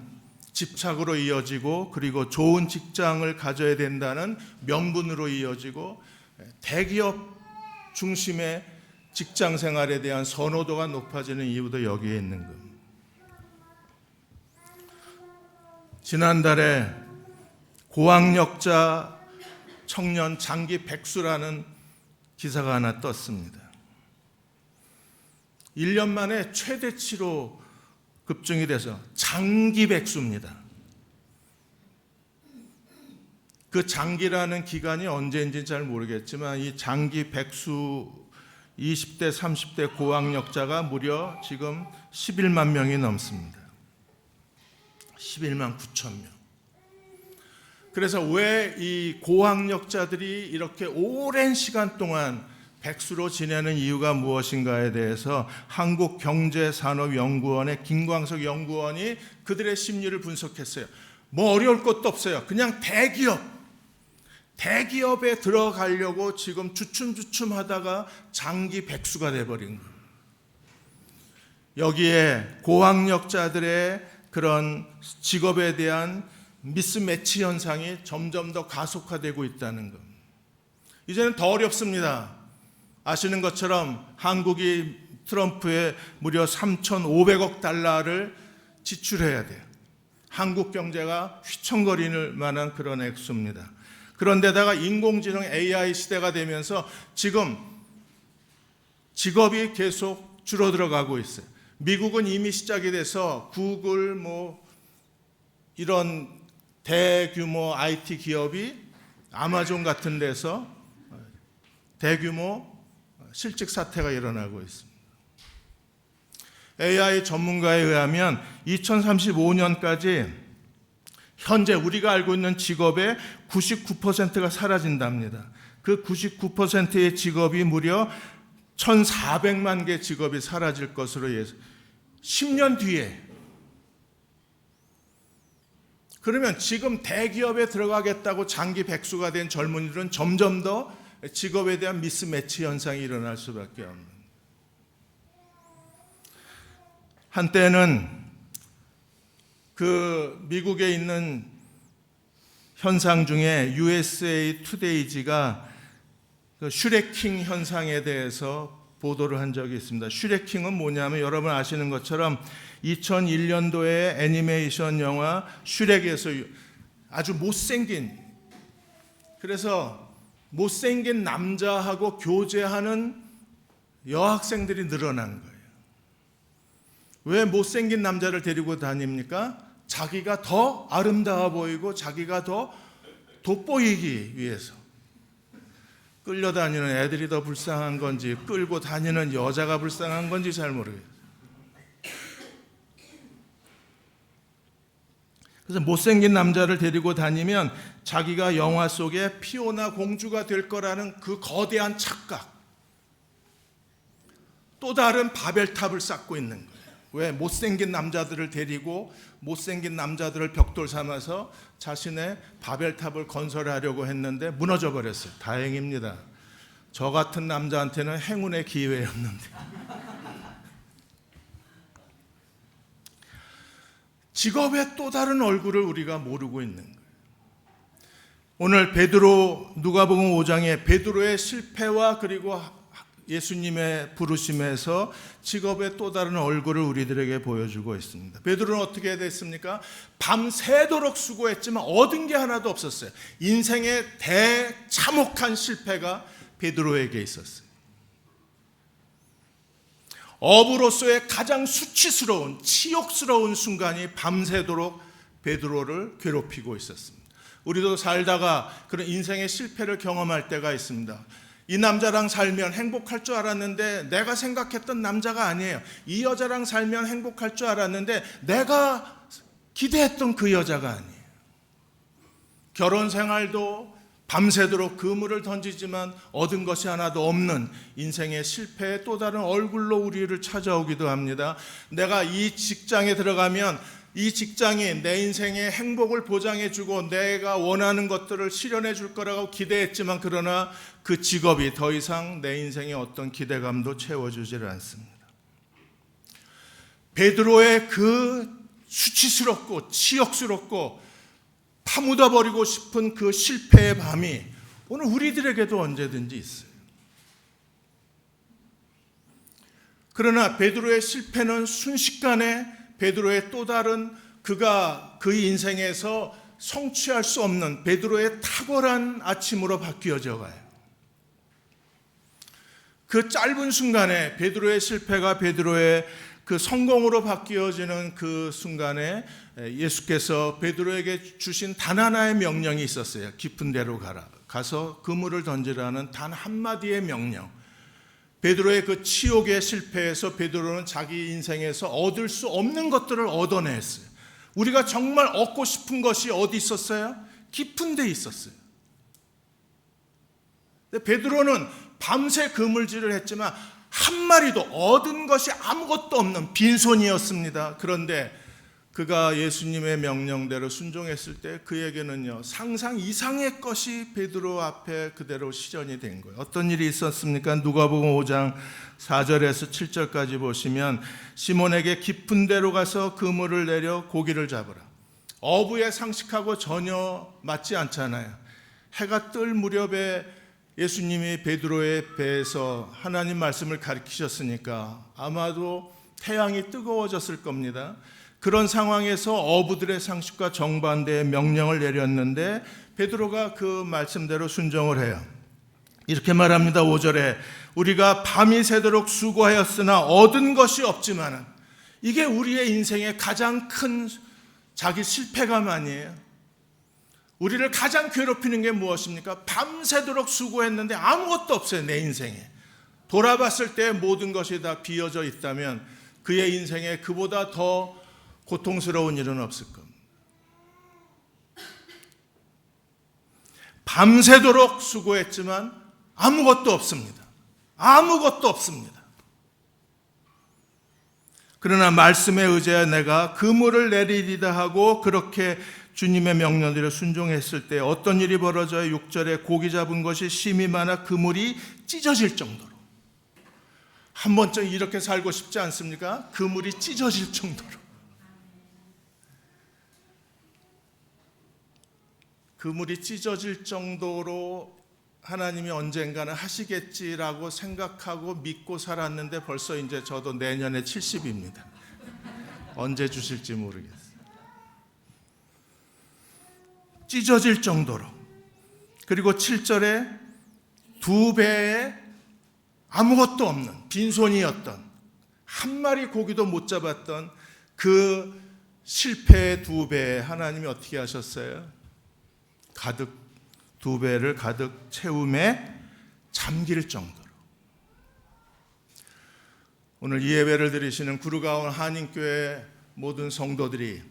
집착으로 이어지고, 그리고 좋은 직장을 가져야 된다는 명분으로 이어지고, 대기업 중심의 직장 생활에 대한 선호도가 높아지는 이유도 여기에 있는 겁니다. 지난달에 고학력자 청년 장기 백수라는 기사가 하나 떴습니다. 1년 만에 최대치로 급증이 돼서 장기 백수입니다. 그 장기라는 기간이 언제인지 잘 모르겠지만 이 장기 백수 20대, 30대 고학력자가 무려 지금 11만 명이 넘습니다. 11만 9천 명. 그래서 왜 이 고학력자들이 이렇게 오랜 시간 동안 백수로 지내는 이유가 무엇인가에 대해서 한국경제산업연구원의 김광석 연구원이 그들의 심리를 분석했어요. 뭐 어려울 것도 없어요. 그냥 대기업에 들어가려고 지금 주춤주춤 하다가 장기 백수가 돼버린 거예요. 여기에 고학력자들의 그런 직업에 대한 미스매치 현상이 점점 더 가속화되고 있다는 것. 이제는 더 어렵습니다. 아시는 것처럼 한국이 트럼프에 무려 3,500억 달러를 지출해야 돼요. 한국 경제가 휘청거리는 만한 그런 액수입니다. 그런데다가 인공지능 AI 시대가 되면서 지금 직업이 계속 줄어들어가고 있어요. 미국은 이미 시작이 돼서 구글 이런 대규모 IT 기업이 아마존 같은 데서 대규모 실직 사태가 일어나고 있습니다. AI 전문가에 의하면 2035년까지 현재 우리가 알고 있는 직업의 99%가 사라진답니다. 그 99%의 직업이 무려 1,400만 개 직업이 사라질 것으로 10년 뒤에 그러면 지금 대기업에 들어가겠다고 장기 백수가 된 젊은이들은 점점 더 직업에 대한 미스매치 현상이 일어날 수밖에 없는. 한때는 그 미국에 있는 현상 중에 USA 투데이지가 그 슈레킹 현상에 대해서 보도를 한 적이 있습니다. 슈레킹은 뭐냐면 여러분 아시는 것처럼 2001년도에 애니메이션 영화 슈렉에서 아주 못생긴, 그래서 못생긴 남자하고 교제하는 여학생들이 늘어난 거예요. 왜 못생긴 남자를 데리고 다닙니까? 자기가 더 아름다워 보이고 자기가 더 돋보이기 위해서. 끌려다니는 애들이 더 불쌍한 건지 끌고 다니는 여자가 불쌍한 건지 잘 모르겠어요. 그래서 못생긴 남자를 데리고 다니면 자기가 영화 속에 피오나 공주가 될 거라는 그 거대한 착각, 또 다른 바벨탑을 쌓고 있는 거예요. 왜? 못생긴 남자들을 데리고 못생긴 남자들을 벽돌 삼아서 자신의 바벨탑을 건설하려고 했는데 무너져 버렸어요. 다행입니다. 저 같은 남자한테는 행운의 기회였는데. 직업의 또 다른 얼굴을 우리가 모르고 있는 거예요. 오늘 베드로, 누가복음 5장에 베드로의 실패와 그리고 예수님의 부르심에서 직업의 또 다른 얼굴을 우리들에게 보여주고 있습니다. 베드로는 어떻게 됐습니까? 밤새도록 수고했지만 얻은 게 하나도 없었어요. 인생의 대참혹한 실패가 베드로에게 있었어요. 어부로서의 가장 수치스러운, 치욕스러운 순간이 밤새도록 베드로를 괴롭히고 있었습니다. 우리도 살다가 그런 인생의 실패를 경험할 때가 있습니다. 이 남자랑 살면 행복할 줄 알았는데 내가 생각했던 남자가 아니에요. 이 여자랑 살면 행복할 줄 알았는데 내가 기대했던 그 여자가 아니에요. 결혼 생활도 밤새도록 그물을 던지지만 얻은 것이 하나도 없는 인생의 실패의 또 다른 얼굴로 우리를 찾아오기도 합니다. 내가 이 직장에 들어가면 이 직장이 내 인생의 행복을 보장해주고 내가 원하는 것들을 실현해 줄 거라고 기대했지만 그러나 그 직업이 더 이상 내 인생의 어떤 기대감도 채워주지를 않습니다. 베드로의 그 수치스럽고 치욕스럽고 파묻어버리고 싶은 그 실패의 밤이 오늘 우리들에게도 언제든지 있어요. 그러나 베드로의 실패는 순식간에 베드로의 또 다른 그가 그 인생에서 성취할 수 없는 베드로의 탁월한 아침으로 바뀌어져 가요. 그 짧은 순간에 베드로의 실패가 베드로의 그 성공으로 바뀌어지는 그 순간에 예수께서 베드로에게 주신 단 하나의 명령이 있었어요. 깊은 데로 가라. 가서 그물을 던지라는 단 한마디의 명령. 베드로의 그 치욕의 실패에서 베드로는 자기 인생에서 얻을 수 없는 것들을 얻어냈어요. 우리가 정말 얻고 싶은 것이 어디 있었어요? 깊은 데 있었어요. 근데 베드로는 밤새 그물질을 했지만 한 마리도 얻은 것이 아무것도 없는 빈손이었습니다. 그런데 그가 예수님의 명령대로 순종했을 때 그에게는요 상상 이상의 것이 베드로 앞에 그대로 실현이 된 거예요. 어떤 일이 있었습니까? 누가복음 5장 4절에서 7절까지 보시면 시몬에게 깊은 데로 가서 그물을 내려 고기를 잡으라. 어부의 상식하고 전혀 맞지 않잖아요. 해가 뜰 무렵에 예수님이 베드로의 배에서 하나님 말씀을 가르치셨으니까 아마도 태양이 뜨거워졌을 겁니다. 그런 상황에서 어부들의 상식과 정반대의 명령을 내렸는데 베드로가 그 말씀대로 순종을 해요. 이렇게 말합니다. 5절에 우리가 밤이 새도록 수고하였으나 얻은 것이 없지만, 이게 우리의 인생의 가장 큰 자기 실패감 아니에요? 우리를 가장 괴롭히는 게 무엇입니까? 밤새도록 수고했는데 아무것도 없어요. 내 인생에 돌아봤을 때 모든 것이 다 비어져 있다면 그의 인생에 그보다 더 고통스러운 일은 없을 겁니다. 밤새도록 수고했지만 아무것도 없습니다. 아무것도 없습니다. 그러나 말씀에 의지하여 내가 그물을 내리리다 하고 그렇게 주님의 명령대로 순종했을 때 어떤 일이 벌어져요? 6절에 고기 잡은 것이 심이 많아 그물이 찢어질 정도로. 한 번쯤 이렇게 살고 싶지 않습니까? 그물이 찢어질 정도로. 그물이 찢어질 정도로 하나님이 언젠가는 하시겠지라고 생각하고 믿고 살았는데 벌써 이제 저도 내년에 70입니다. 언제 주실지 모르겠어요. 찢어질 정도로. 그리고 7절에 2배의 아무것도 없는 빈손이었던, 한 마리 고기도 못 잡았던 그 실패의 2배에 하나님이 어떻게 하셨어요? 가득, 2배를 가득 채움에 잠길 정도로. 오늘 이 예배를 드리시는 구루가온 한인교회 모든 성도들이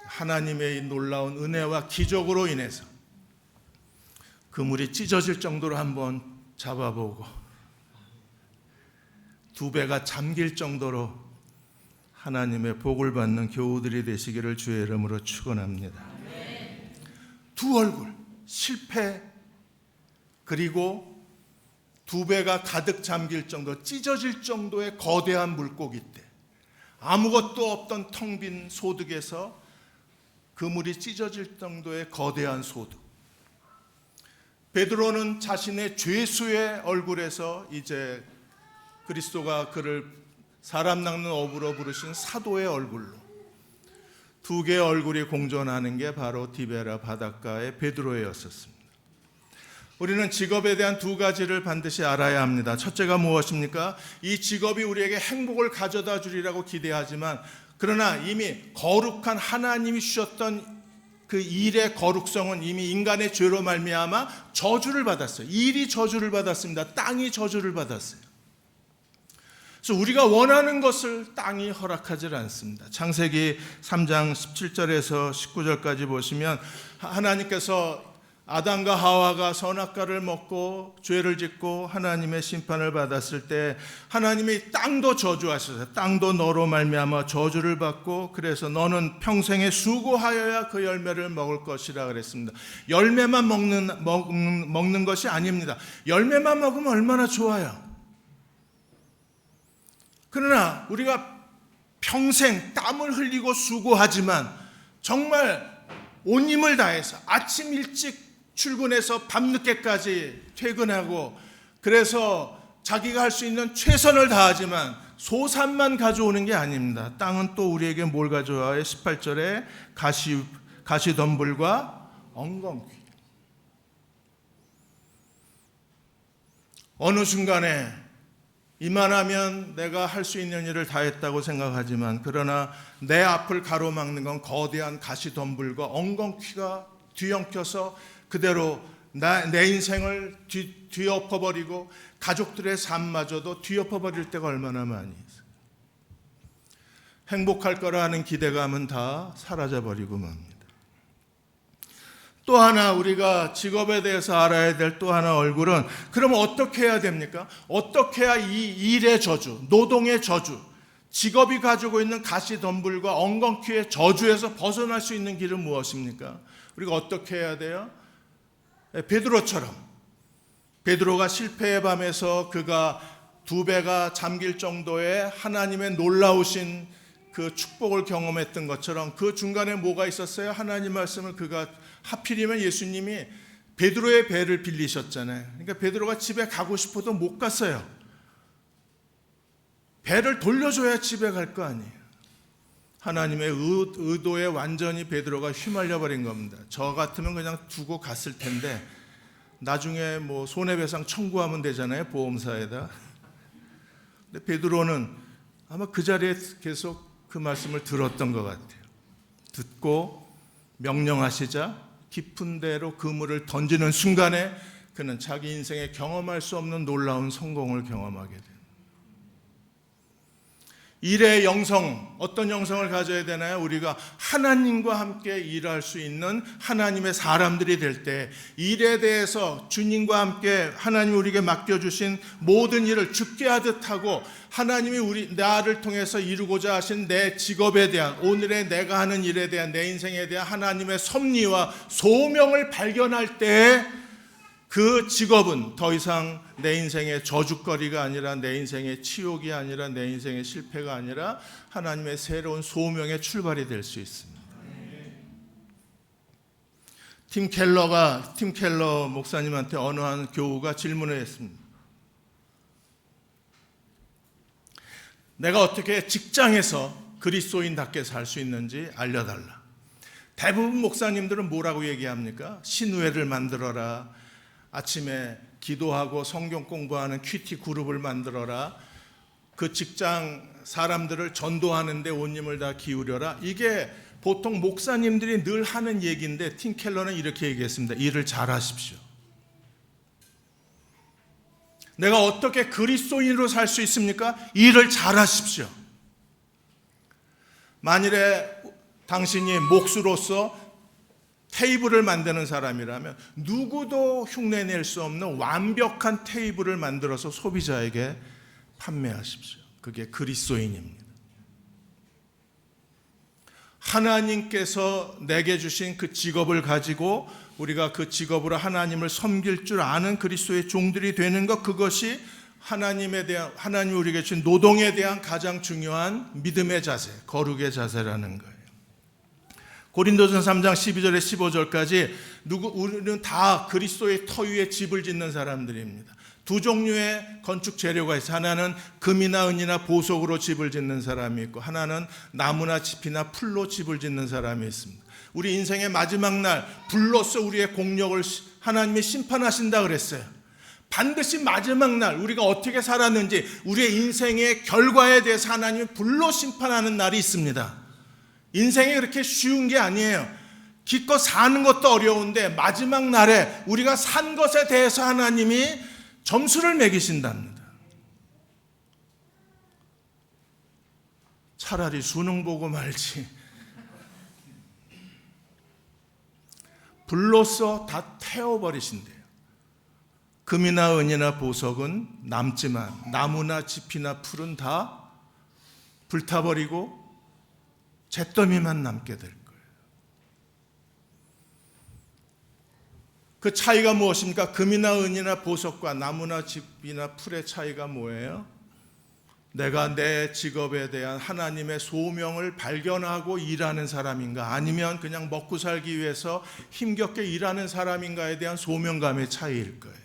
하나님의 이 놀라운 은혜와 기적으로 인해서 그물이 찢어질 정도로 한번 잡아보고 2배가 잠길 정도로 하나님의 복을 받는 교우들이 되시기를 주의 이름으로 축원합니다. 두 얼굴, 실패, 그리고 2배가 가득 잠길 정도, 찢어질 정도의 거대한 물고기 때, 아무것도 없던 텅 빈 소득에서 그물이 찢어질 정도의 거대한 소득. 베드로는 자신의 죄수의 얼굴에서 이제 그리스도가 그를 사람 낚는 어부로 부르신 사도의 얼굴로 2개의 얼굴이 공존하는 게 바로 디베라 바닷가의 베드로였었습니다. 우리는 직업에 대한 2가지를 반드시 알아야 합니다. 첫째가 무엇입니까? 이 직업이 우리에게 행복을 가져다 주리라고 기대하지만, 그러나 이미 거룩한 하나님이 주셨던 그 일의 거룩성은 이미 인간의 죄로 말미암아 저주를 받았어요. 일이 저주를 받았습니다. 땅이 저주를 받았어요. 그래서 우리가 원하는 것을 땅이 허락하지 않습니다. 창세기 3장 17절에서 19절까지 보시면 하나님께서 아담과 하와가 선악과를 먹고 죄를 짓고 하나님의 심판을 받았을 때 하나님이 땅도 저주하셨어요. 땅도 너로 말미암아 저주를 받고 그래서 너는 평생에 수고하여야 그 열매를 먹을 것이라 그랬습니다. 열매만 먹는 것이 아닙니다. 열매만 먹으면 얼마나 좋아요. 그러나 우리가 평생 땀을 흘리고 수고하지만 정말 온 힘을 다해서 아침 일찍 출근해서 밤늦게까지 퇴근하고 그래서 자기가 할 수 있는 최선을 다하지만 소산만 가져오는 게 아닙니다. 땅은 또 우리에게 뭘 가져와요? 18절에 가시덤불과 엉겅퀴. 어느 순간에 이만하면 내가 할 수 있는 일을 다 했다고 생각하지만, 그러나 내 앞을 가로막는 건 거대한 가시덤불과 엉겅퀴가 뒤엉켜서 그대로 내 인생을 뒤엎어버리고 가족들의 삶마저도 뒤엎어버릴 때가 얼마나 많이 있어요. 행복할 거라 하는 기대감은 다 사라져버리고 맙니다. 또 하나 우리가 직업에 대해서 알아야 될 또 하나 얼굴은, 그러면 어떻게 해야 됩니까? 어떻게 해야 이 일의 저주, 노동의 저주, 직업이 가지고 있는 가시덤불과 엉겅퀴의 저주에서 벗어날 수 있는 길은 무엇입니까? 우리가 어떻게 해야 돼요? 베드로처럼, 베드로가 실패의 밤에서 그가 2배가 잠길 정도의 하나님의 놀라우신 그 축복을 경험했던 것처럼 그 중간에 뭐가 있었어요? 하나님 말씀을 그가 하필이면 예수님이 베드로의 배를 빌리셨잖아요. 그러니까 베드로가 집에 가고 싶어도 못 갔어요. 배를 돌려줘야 집에 갈 거 아니에요. 하나님의 의도에 완전히 베드로가 휘말려 버린 겁니다. 저 같으면 그냥 두고 갔을 텐데 나중에 뭐 손해배상 청구하면 되잖아요, 보험사에다. 근데 베드로는 아마 그 자리에 계속 그 말씀을 들었던 것 같아요. 듣고 명령하시자 깊은 데로 그물을 던지는 순간에 그는 자기 인생에 경험할 수 없는 놀라운 성공을 경험하게 됩니다. 일의 영성, 어떤 영성을 가져야 되나요? 우리가 하나님과 함께 일할 수 있는 하나님의 사람들이 될 때 일에 대해서 주님과 함께 하나님이 우리에게 맡겨주신 모든 일을 죽게 하듯 하고 하나님이 나를 통해서 이루고자 하신 내 직업에 대한, 오늘의 내가 하는 일에 대한, 내 인생에 대한 하나님의 섭리와 소명을 발견할 때 그 직업은 더 이상 내 인생의 저주거리가 아니라, 내 인생의 치욕이 아니라, 내 인생의 실패가 아니라 하나님의 새로운 소명의 출발이 될 수 있습니다. 팀 켈러 목사님한테 어느 한 교우가 질문을 했습니다. 내가 어떻게 직장에서 그리스도인답게 살 수 있는지 알려달라. 대부분 목사님들은 뭐라고 얘기합니까? 신우회를 만들어라. 아침에 기도하고 성경 공부하는 큐티 그룹을 만들어라. 그 직장 사람들을 전도하는 데 온 힘을 다 기울여라. 이게 보통 목사님들이 늘 하는 얘기인데 팀 켈러는 이렇게 얘기했습니다. 일을 잘하십시오. 내가 어떻게 그리스도인으로 살 수 있습니까? 일을 잘하십시오. 만일에 당신이 목수로서 테이블을 만드는 사람이라면 누구도 흉내낼 수 없는 완벽한 테이블을 만들어서 소비자에게 판매하십시오. 그게 그리스도인입니다. 하나님께서 내게 주신 그 직업을 가지고 우리가 그 직업으로 하나님을 섬길 줄 아는 그리스도의 종들이 되는 것, 그것이 하나님 우리에게 주신 노동에 대한 가장 중요한 믿음의 자세, 거룩의 자세라는 거예요. 고린도전서 3장 12절에 15절까지 우리는 다 그리스도의 터 위에 집을 짓는 사람들입니다. 두 종류의 건축 재료가 있어요. 하나는 금이나 은이나 보석으로 집을 짓는 사람이 있고, 하나는 나무나 짚이나 풀로 집을 짓는 사람이 있습니다. 우리 인생의 마지막 날 불로써 우리의 공력을 하나님이 심판하신다 그랬어요. 반드시 마지막 날 우리가 어떻게 살았는지 우리의 인생의 결과에 대해서 하나님이 불로 심판하는 날이 있습니다. 인생이 그렇게 쉬운 게 아니에요. 기껏 사는 것도 어려운데 마지막 날에 우리가 산 것에 대해서 하나님이 점수를 매기신답니다. 차라리 수능 보고 말지. 불로써 다 태워버리신대요. 금이나 은이나 보석은 남지만 나무나 짚이나 풀은 다 불타버리고 잿더미만 남게 될 거예요. 그 차이가 무엇입니까? 금이나 은이나 보석과 나무나 짚이나 풀의 차이가 뭐예요? 내가 내 직업에 대한 하나님의 소명을 발견하고 일하는 사람인가, 아니면 그냥 먹고 살기 위해서 힘겹게 일하는 사람인가에 대한 소명감의 차이일 거예요.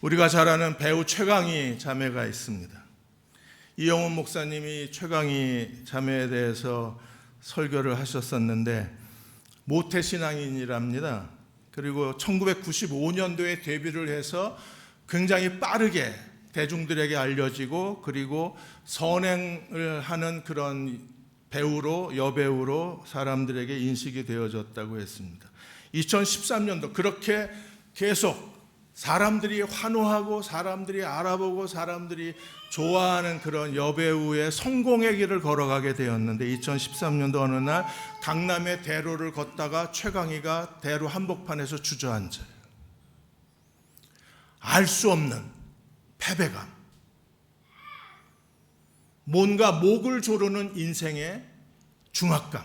우리가 잘 아는 배우 최강희 자매가 있습니다. 이영훈 목사님이 최강희 자매에 대해서 설교를 하셨었는데 모태신앙인이랍니다. 그리고 1995년도에 데뷔를 해서 굉장히 빠르게 대중들에게 알려지고, 그리고 선행을 하는 그런 배우로, 여배우로 사람들에게 인식이 되어졌다고 했습니다. 2013년도 그렇게 계속 사람들이 환호하고 사람들이 알아보고 사람들이 좋아하는 그런 여배우의 성공의 길을 걸어가게 되었는데, 2013년도 어느 날 강남의 대로를 걷다가 최강희가 대로 한복판에서 주저앉아요. 알 수 없는 패배감, 뭔가 목을 조르는 인생의 중압감,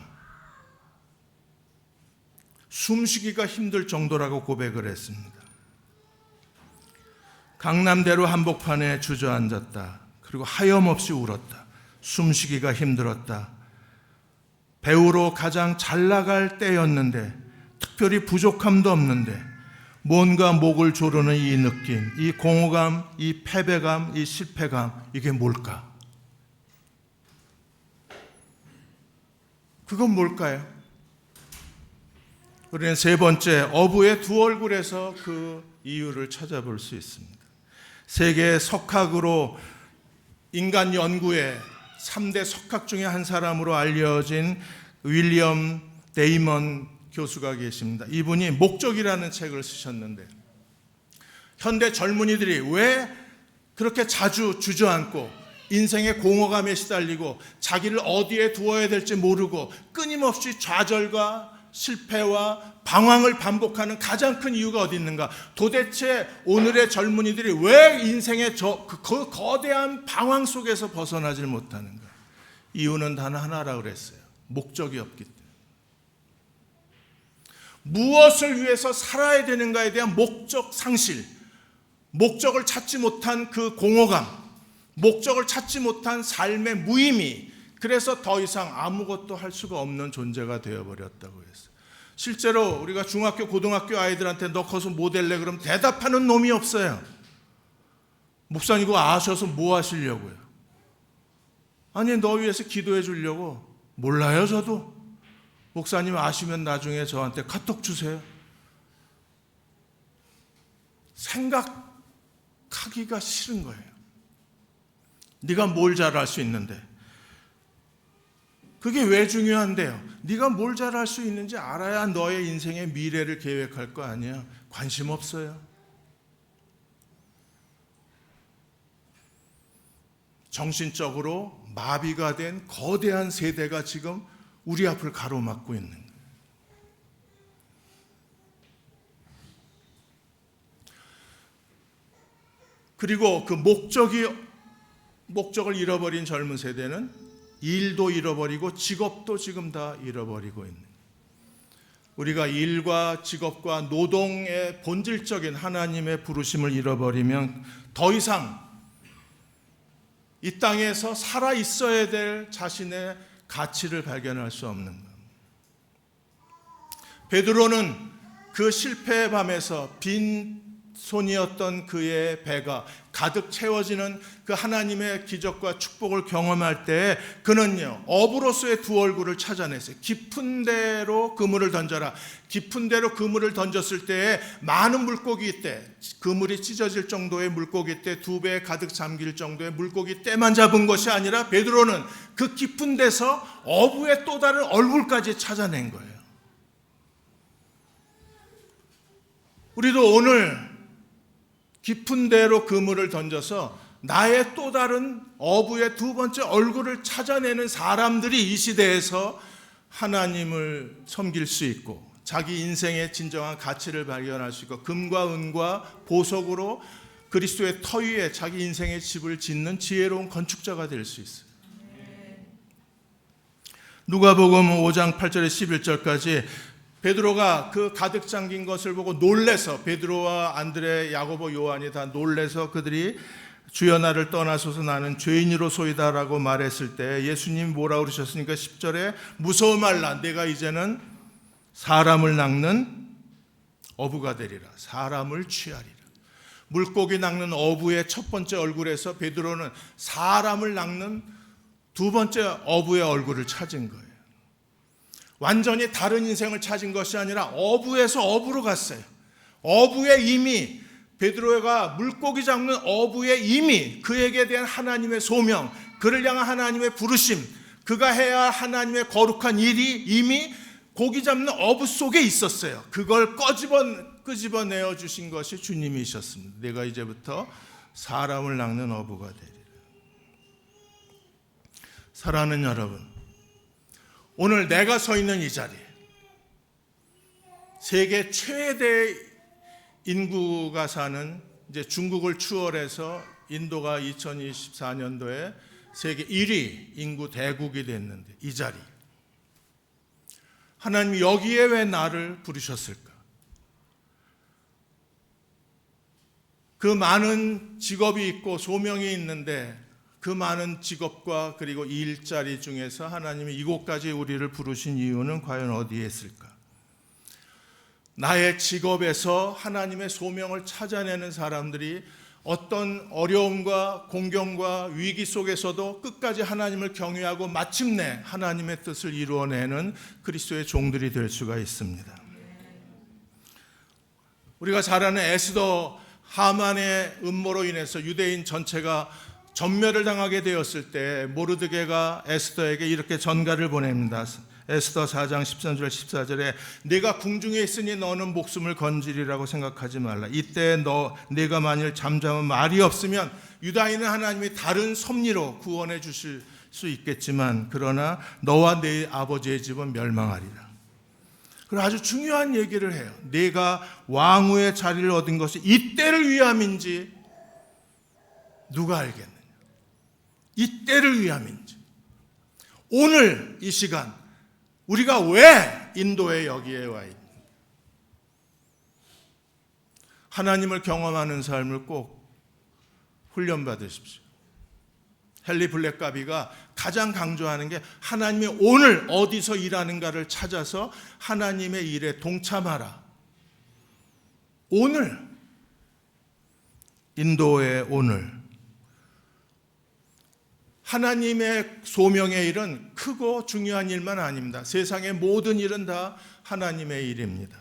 숨쉬기가 힘들 정도라고 고백을 했습니다. 강남대로 한복판에 주저앉았다. 그리고 하염없이 울었다. 숨쉬기가 힘들었다. 배우로 가장 잘 나갈 때였는데, 특별히 부족함도 없는데, 뭔가 목을 조르는 이 느낌, 이 공허감, 이 패배감, 이 실패감, 이게 뭘까? 그건 뭘까요? 우리는 세 번째, 어부의 두 얼굴에서 그 이유를 찾아볼 수 있습니다. 세계 석학으로 인간 연구의 3대 석학 중에 한 사람으로 알려진 윌리엄 데이먼 교수가 계십니다. 이분이 목적이라는 책을 쓰셨는데, 현대 젊은이들이 왜 그렇게 자주 주저앉고 인생의 공허감에 시달리고 자기를 어디에 두어야 될지 모르고 끊임없이 좌절과 실패와 방황을 반복하는 가장 큰 이유가 어디 있는가? 도대체 오늘의 젊은이들이 왜 인생의 그 거대한 방황 속에서 벗어나질 못하는가? 이유는 단 하나라고 그랬어요. 목적이 없기 때문에. 무엇을 위해서 살아야 되는가에 대한 목적 상실, 목적을 찾지 못한 그 공허감, 목적을 찾지 못한 삶의 무의미, 그래서 더 이상 아무것도 할 수가 없는 존재가 되어버렸다고 했어요. 실제로 우리가 중학교, 고등학교 아이들한테 너 커서 뭐 될래? 그러면 대답하는 놈이 없어요. 목사님 그거 아셔서 뭐 하시려고요? 아니 너 위해서 기도해 주려고. 몰라요 저도. 목사님 아시면 나중에 저한테 카톡 주세요. 생각하기가 싫은 거예요. 네가 뭘 잘할 수 있는데. 그게 왜 중요한데요? 네가 뭘 잘할 수 있는지 알아야 너의 인생의 미래를 계획할 거 아니야. 관심 없어요. 정신적으로 마비가 된 거대한 세대가 지금 우리 앞을 가로막고 있는 거예요. 그리고 그 목적을 잃어버린 젊은 세대는 일도 잃어버리고 직업도 지금 다 잃어버리고 있는 거예요. 우리가 일과 직업과 노동의 본질적인 하나님의 부르심을 잃어버리면 더 이상 이 땅에서 살아 있어야 될 자신의 가치를 발견할 수 없는 겁니다. 베드로는 그 실패의 밤에서 빈손이었던 그의 배가 가득 채워지는 그 하나님의 기적과 축복을 경험할 때 그는요 어부로서의 두 얼굴을 찾아냈어요. 깊은 데로 그물을 던져라. 깊은 데로 그물을 던졌을 때에 많은 물고기 때, 그물이 찢어질 정도의 물고기 때, 두 배에 가득 잠길 정도의 물고기 때만 잡은 것이 아니라 베드로는 그 깊은 데서 어부의 또 다른 얼굴까지 찾아낸 거예요. 우리도 오늘 깊은 데로 그물을 던져서 나의 또 다른 어부의 두 번째 얼굴을 찾아내는 사람들이 이 시대에서 하나님을 섬길 수 있고 자기 인생의 진정한 가치를 발견할 수 있고 금과 은과 보석으로 그리스도의 터 위에 자기 인생의 집을 짓는 지혜로운 건축자가 될 수 있어요. 누가복음 5장 8절에 11절까지 베드로가 그 가득 잠긴 것을 보고 놀래서 베드로와 안드레, 야고보, 요한이 다 놀래서 그들이 주여 나를 떠나소서 나는 죄인이로소이다라고 말했을 때 예수님 뭐라고 그러셨습니까? 10절에 무서워 말라 내가 이제는 사람을 낚는 어부가 되리라. 사람을 취하리라. 물고기 낚는 어부의 첫 번째 얼굴에서 베드로는 사람을 낚는 두 번째 어부의 얼굴을 찾은 거예요. 완전히 다른 인생을 찾은 것이 아니라 어부에서 어부로 갔어요. 어부의 임의, 베드로가 물고기 잡는 어부의 임의, 그에게 대한 하나님의 소명, 그를 향한 하나님의 부르심, 그가 해야 할 하나님의 거룩한 일이 이미 고기 잡는 어부 속에 있었어요. 그걸 끄집어내어 주신 것이 주님이셨습니다. 내가 이제부터 사람을 낚는 어부가 되리라. 사랑하는 여러분, 오늘 내가 서 있는 이 자리에 세계 최대 인구가 사는 이제 중국을 추월해서 인도가 2024년도에 세계 1위 인구 대국이 됐는데 이 자리 하나님이 여기에 왜 나를 부르셨을까? 그 많은 직업이 있고 소명이 있는데 그 많은 직업과 그리고 일자리 중에서 하나님이 이곳까지 우리를 부르신 이유는 과연 어디에 있을까? 나의 직업에서 하나님의 소명을 찾아내는 사람들이 어떤 어려움과 공경과 위기 속에서도 끝까지 하나님을 경외하고 마침내 하나님의 뜻을 이루어내는 그리스도의 종들이 될 수가 있습니다. 우리가 잘 아는 에스더 하만의 음모로 인해서 유대인 전체가 전멸을 당하게 되었을 때 모르드게가 에스더에게 이렇게 전가를 보냅니다. 에스더 4장 13절 14절에 내가 궁중에 있으니 너는 목숨을 건지리라고 생각하지 말라. 이때 내가 만일 잠잠한 말이 없으면 유다인은 하나님이 다른 섭리로 구원해 주실 수 있겠지만 그러나 너와 내 아버지의 집은 멸망하리라. 그리고 아주 중요한 얘기를 해요. 내가 왕후의 자리를 얻은 것이 이때를 위함인지 누가 알겠느냐. 이때를 위함인지. 오늘 이 시간 우리가 왜 인도에 여기에 와 있는가. 하나님을 경험하는 삶을 꼭 훈련받으십시오. 헨리 블랙가비가 가장 강조하는 게 하나님이 오늘 어디서 일하는가를 찾아서 하나님의 일에 동참하라. 오늘, 인도의 오늘. 하나님의 소명의 일은 크고 중요한 일만 아닙니다. 세상의 모든 일은 다 하나님의 일입니다.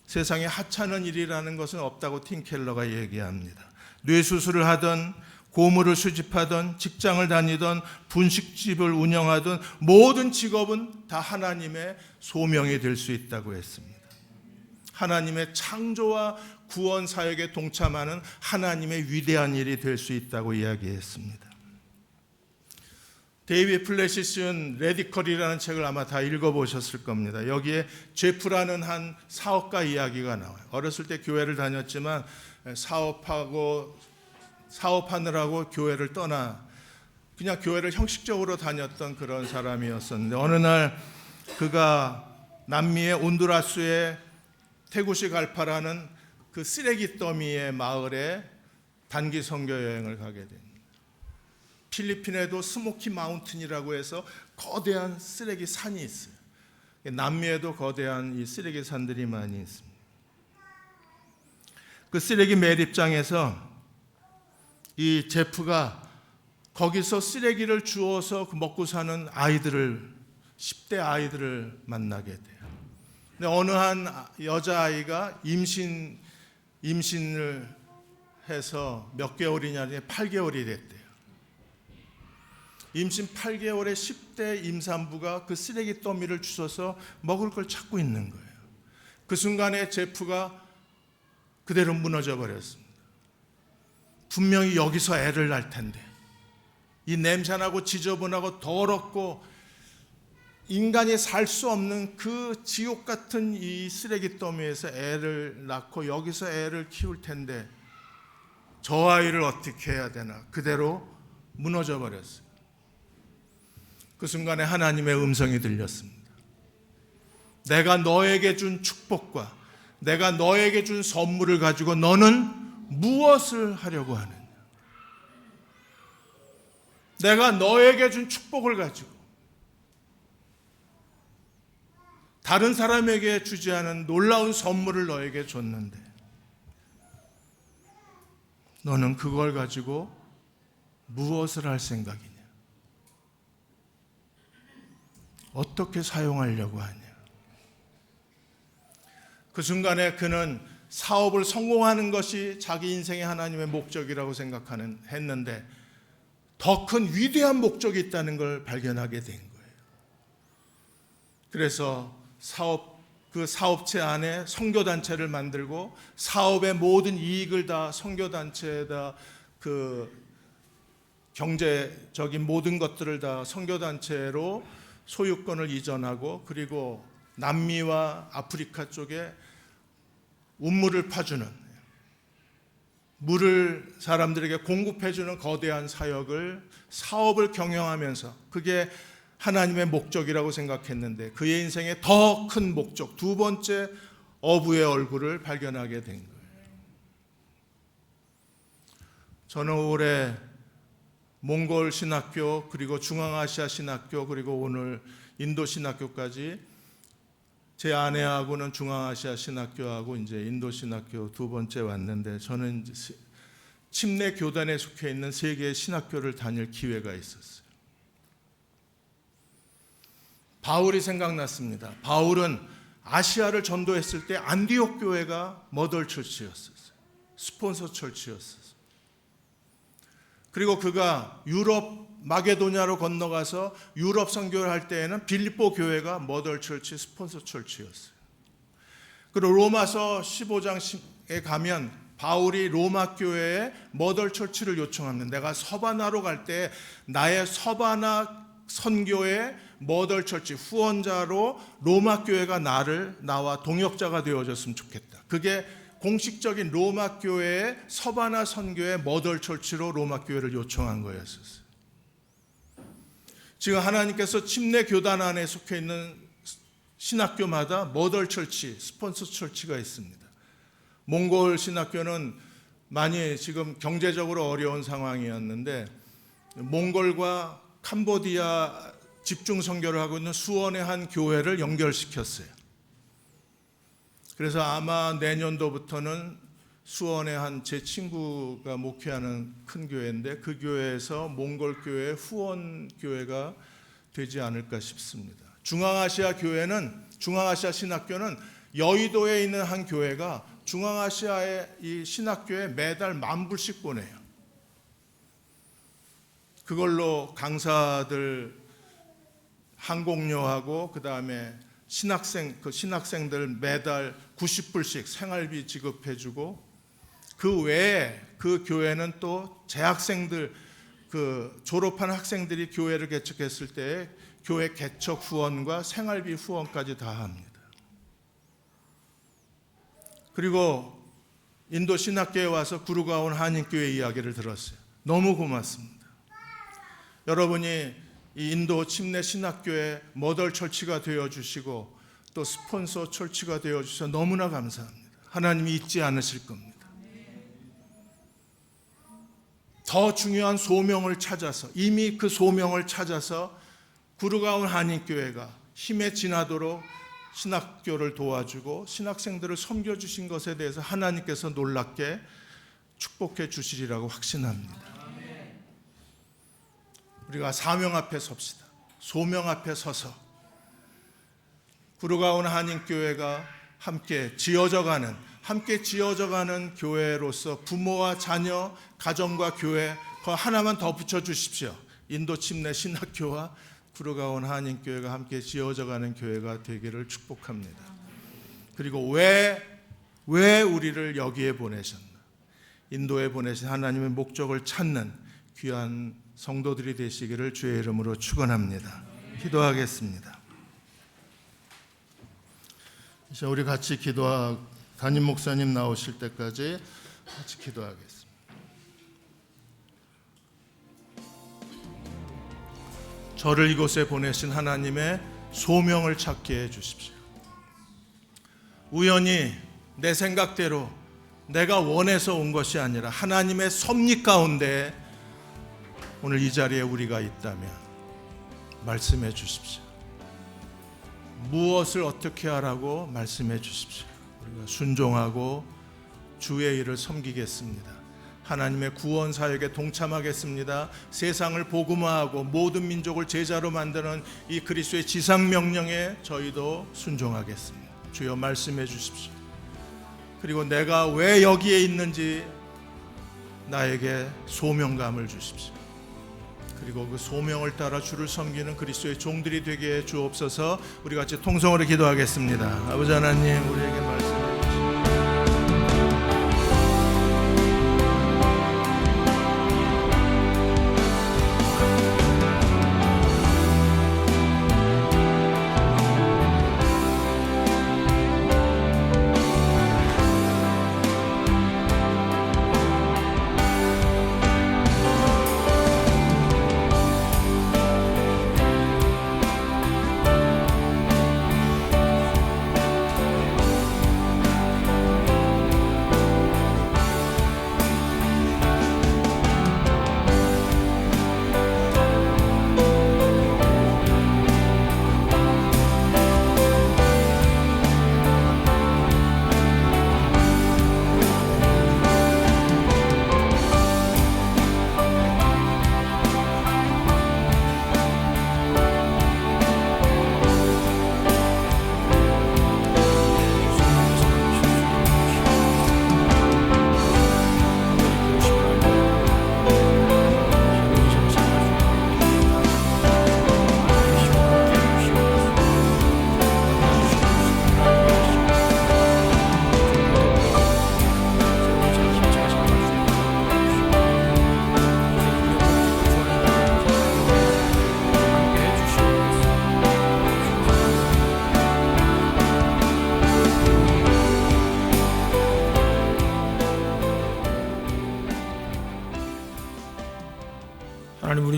세상에 하찮은 일이라는 것은 없다고 팀 켈러가 얘기합니다. 뇌수술을 하든 고물을 수집하든 직장을 다니든 분식집을 운영하든 모든 직업은 다 하나님의 소명이 될 수 있다고 했습니다. 하나님의 창조와 구원 사역에 동참하는 하나님의 위대한 일이 될 수 있다고 이야기했습니다. 데이비드 플래시 쓴 레디컬이라는 책을 아마 다 읽어보셨을 겁니다. 여기에 제프라는 한 사업가 이야기가 나와요. 어렸을 때 교회를 다녔지만 사업하느라고 교회를 떠나 그냥 교회를 형식적으로 다녔던 그런 사람이었었는데 어느 날 그가 남미의 온두라스의 테구시갈파라는 그 쓰레기 더미의 마을에 단기 선교 여행을 가게 됩니다. 필리핀에도 스모키 마운틴이라고 해서 거대한 쓰레기 산이 있어요. 남미에도 거대한 이 쓰레기 산들이 많이 있습니다. 그 쓰레기 매립장에서 이 제프가 거기서 쓰레기를 주워서 먹고 사는 아이들을 10대 아이들을 만나게 돼요. 근데 어느 한 여자아이가 임신을 해서 몇 개월이냐니 8개월이 됐대요. 임신 8개월에 10대 임산부가 그 쓰레기 더미를 주워서 먹을 걸 찾고 있는 거예요. 그 순간에 제프가 그대로 무너져 버렸습니다. 분명히 여기서 애를 낳을 텐데 이 냄새나고 지저분하고 더럽고 인간이 살 수 없는 그 지옥 같은 이 쓰레기 더미에서 애를 낳고 여기서 애를 키울 텐데 저 아이를 어떻게 해야 되나 그대로 무너져 버렸어요. 그 순간에 하나님의 음성이 들렸습니다. 내가 너에게 준 축복과 내가 너에게 준 선물을 가지고 너는 무엇을 하려고 하느냐? 내가 너에게 준 축복을 가지고 다른 사람에게 주지 않은 놀라운 선물을 너에게 줬는데 너는 그걸 가지고 무엇을 할 생각이냐? 어떻게 사용하려고 하냐? 그 순간에 그는 사업을 성공하는 것이 자기 인생의 하나님의 목적이라고 했는데 더 큰 위대한 목적이 있다는 걸 발견하게 된 거예요. 그래서 그 사업체 안에 선교단체를 만들고 사업의 모든 이익을 다 선교단체에다 그 경제적인 모든 것들을 다 선교단체로 소유권을 이전하고 그리고 남미와 아프리카 쪽에 운물을 파주는 물을 사람들에게 공급해주는 거대한 사업을 경영하면서 그게 하나님의 목적이라고 생각했는데 그의 인생의 더 큰 목적, 두 번째 어부의 얼굴을 발견하게 된 거예요. 저는 올해 몽골 신학교 그리고 중앙아시아 신학교 그리고 오늘 인도 신학교까지 제 아내하고는 중앙아시아 신학교하고 이제 인도 신학교 두 번째 왔는데 저는 침례 교단에 속해 있는 세 개의 신학교를 다닐 기회가 있었어요. 바울이 생각났습니다. 바울은 아시아를 전도했을 때 안디옥 교회가 머덜 처치였었어요. 스폰서 처치였었어요. 그리고 그가 유럽 마게도냐로 건너가서 유럽 선교를 할 때에는 빌립보 교회가 머덜 철치, 스폰서 철치였어요. 그리고 로마서 15장에 가면 바울이 로마 교회에 머덜 철치를 요청합니다. 내가 서바나로 갈 때 나의 서바나 선교의 머덜 철치 후원자로 로마 교회가 나와 동역자가 되어줬으면 좋겠다. 그게 공식적인 로마 교회의 서바나 선교의 머덜 철치로 로마 교회를 요청한 거였었어요. 지금 하나님께서 침례 교단 안에 속해 있는 신학교마다 머덜 철치, 스폰서 철치가 있습니다. 몽골 신학교는 많이 지금 경제적으로 어려운 상황이었는데 몽골과 캄보디아 집중 선교를 하고 있는 수원의 한 교회를 연결시켰어요. 그래서 아마 내년도부터는 수원의 한 제 친구가 목회하는 큰 교회인데 그 교회에서 몽골 교회 후원 교회가 되지 않을까 싶습니다. 중앙아시아 신학교는 여의도에 있는 한 교회가 중앙아시아의 이 신학교에 매달 10,000불씩 보내요. 그걸로 강사들 항공료하고 그 다음에 신학생들 매달 90불씩 생활비 지급해주고 그 외에 그 교회는 또 재학생들 졸업한 학생들이 교회를 개척했을 때 교회 개척 후원과 생활비 후원까지 다 합니다. 그리고 인도 신학교에 와서 구루가온 한인교회 이야기를 들었어요. 너무 고맙습니다. 여러분이 이 인도 침례 신학교의 머덜 철치가 되어주시고 또 스폰서 철치가 되어주셔서 너무나 감사합니다. 하나님이 잊지 않으실 겁니다. 더 중요한 소명을 찾아서 이미 그 소명을 찾아서 구루가온 한인교회가 힘에 지나도록 신학교를 도와주고 신학생들을 섬겨주신 것에 대해서 하나님께서 놀랍게 축복해 주시리라고 확신합니다. 우리가 사명 앞에 섭시다. 소명 앞에 서서 구루가온 한인교회가 함께 지어져가는 교회로서 부모와 자녀, 가정과 교회 그 하나만 더 붙여주십시오. 인도 침례 신학교와 구루가온 한인교회가 함께 지어져가는 교회가 되기를 축복합니다. 그리고 왜 우리를 여기에 보내셨나? 인도에 보내신 하나님의 목적을 찾는 귀한 성도들이 되시기를 주의 이름으로 축원합니다. 기도하겠습니다. 이제 우리 같이 담임 목사님 나오실 때까지 같이 기도하겠습니다. 저를 이곳에 보내신 하나님의 소명을 찾게 해 주십시오. 우연히 내 생각대로 내가 원해서 온 것이 아니라 하나님의 섭리 가운데 오늘 이 자리에 우리가 있다면 말씀해 주십시오. 무엇을 어떻게 하라고 말씀해 주십시오. 우리가 순종하고 주의 일을 섬기겠습니다. 하나님의 구원 사역에 동참하겠습니다. 세상을 복음화하고 모든 민족을 제자로 만드는 이 그리스도의 지상 명령에 저희도 순종하겠습니다. 주여 말씀해 주십시오. 그리고 내가 왜 여기에 있는지 나에게 소명감을 주십시오. 그리고 그 소명을 따라 주를 섬기는 그리스도의 종들이 되게 해 주옵소서. 우리 같이 통성으로 기도하겠습니다. 아버지 하나님, 우리에게 말씀해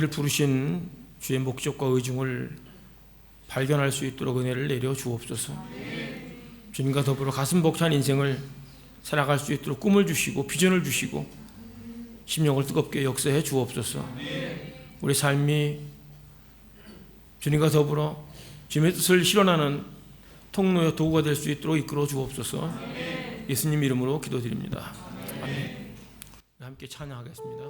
우리를 부르신 주의 목적과 의중을 발견할 수 있도록 은혜를 내려 주옵소서. 주님과 더불어 가슴 벅찬 인생을 살아갈 수 있도록 꿈을 주시고 비전을 주시고 심령을 뜨겁게 역사해 주옵소서. 우리 삶이 주님과 더불어 주님의 뜻을 실현하는 통로의 도구가 될 수 있도록 이끌어 주옵소서. 예수님 이름으로 기도드립니다. 아멘. 함께 찬양하겠습니다.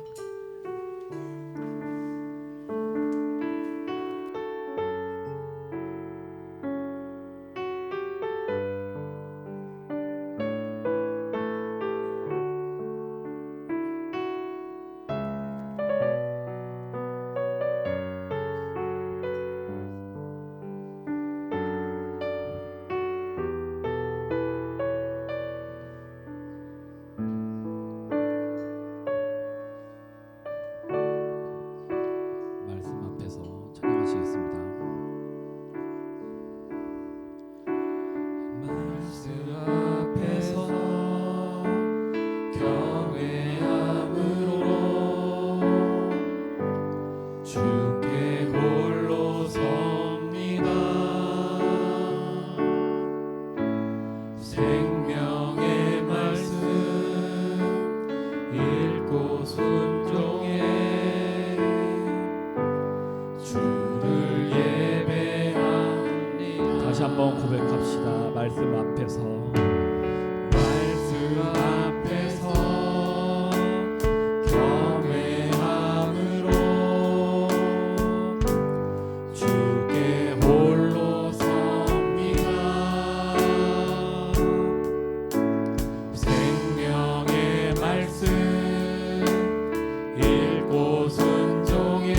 말씀 앞에서 찬양하시겠습니다. 말씀 앞에서 경외함으로 주께 홀로 섭니다. 생명의 말씀 읽고 순종해 주를 예배합니다. 다시 한번 고백합시다. 말씀 앞에서 말씀 앞에서 경외함으로 주께 홀로 섭니다. 생명의 말씀 읽고 순종해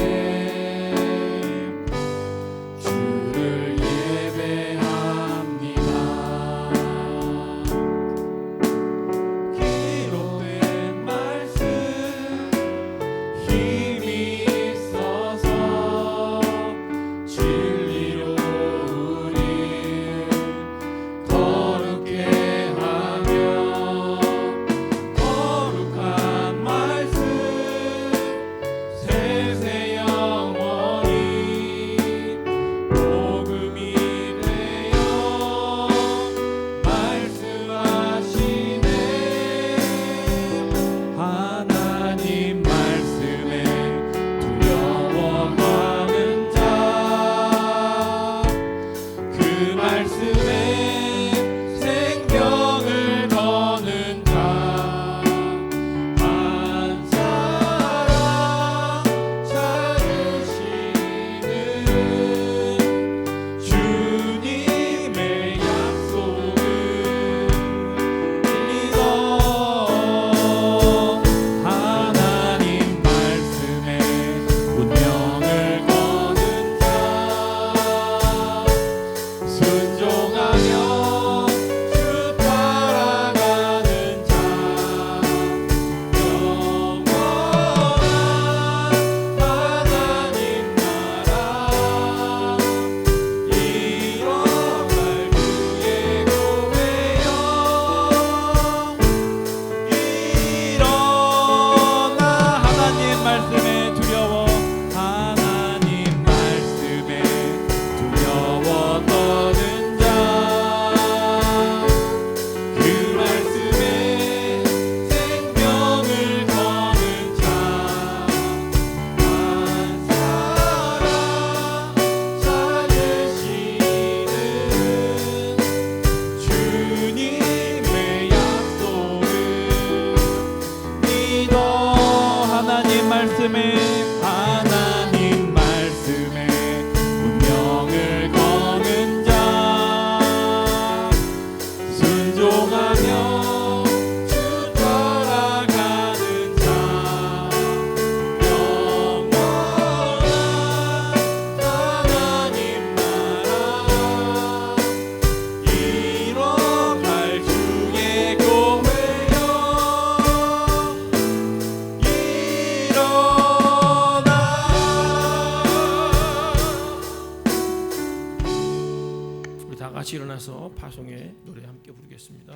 주를 예배합니다. 기록된 말씀 힘이 있어서 진리로 우리 거룩게 하며 거룩한 말씀 세세 영원히 복음이 되어 말씀하시네. 하나님 말씀에 두려워하는 자, 그 말씀에 생명을 거는 자, 한 사람 찾으시는 주님의 약속을 믿어. 하나님 말씀에 운명을 거는 자, 순종하며 주 따라가는 자, 영원한 하나님 나라 이뤄갈 주의 교회여 일어나. 하나님 말씀에 두려워, 하나님 말씀에 두려워 떠는 자, 그 말씀에 생명을 거는 자, 한 사람 찾으시는 주님의 약속을 믿어. 하나님 말씀에 운명을 거는 자, 순종하며 주 따라가는 자, 영원한 하나님 나라 이뤄갈 주의 교회여 일어나. 우리 다 같이 일어나서 파송의 노래 함께 부르겠습니다.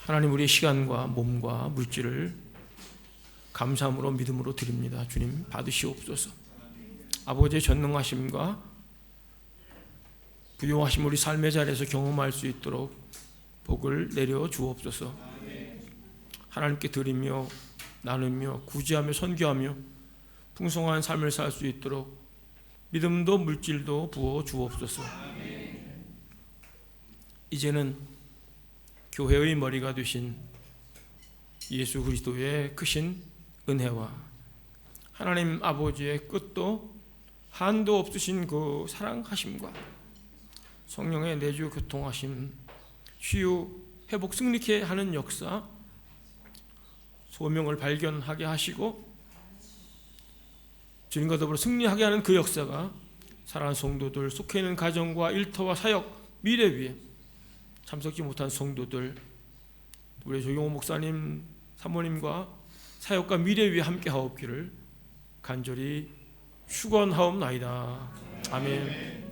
하나님, 우리의 시간과 몸과 물질을 감사함으로 믿음으로 드립니다. 주님 받으시옵소서. 아버지의 전능하심과 부요하심 우리 삶의 자리에서 경험할 수 있도록 복을 내려 주옵소서. 하나님께 드리며 나누며 구제하며 선교하며 풍성한 삶을 살 수 있도록 믿음도 물질도 부어 주옵소서. 이제는 교회의 머리가 되신 예수 그리스도의 크신 은혜와 하나님 아버지의 끝도 한도 없으신 그 사랑하심과 성령의 내주 교통하심, 치유, 회복, 승리케 하는 역사, 소명을 발견하게 하시고 주님과 더불어 승리하게 하는 그 역사가 사랑하는 성도들, 속해 있는 가정과 일터와 사역, 미래 위에 참석지 못한 성도들, 우리 조경호 목사님, 사모님과 사역과 미래 위에 함께 하옵기를 간절히 축원하옵나이다. 아멘.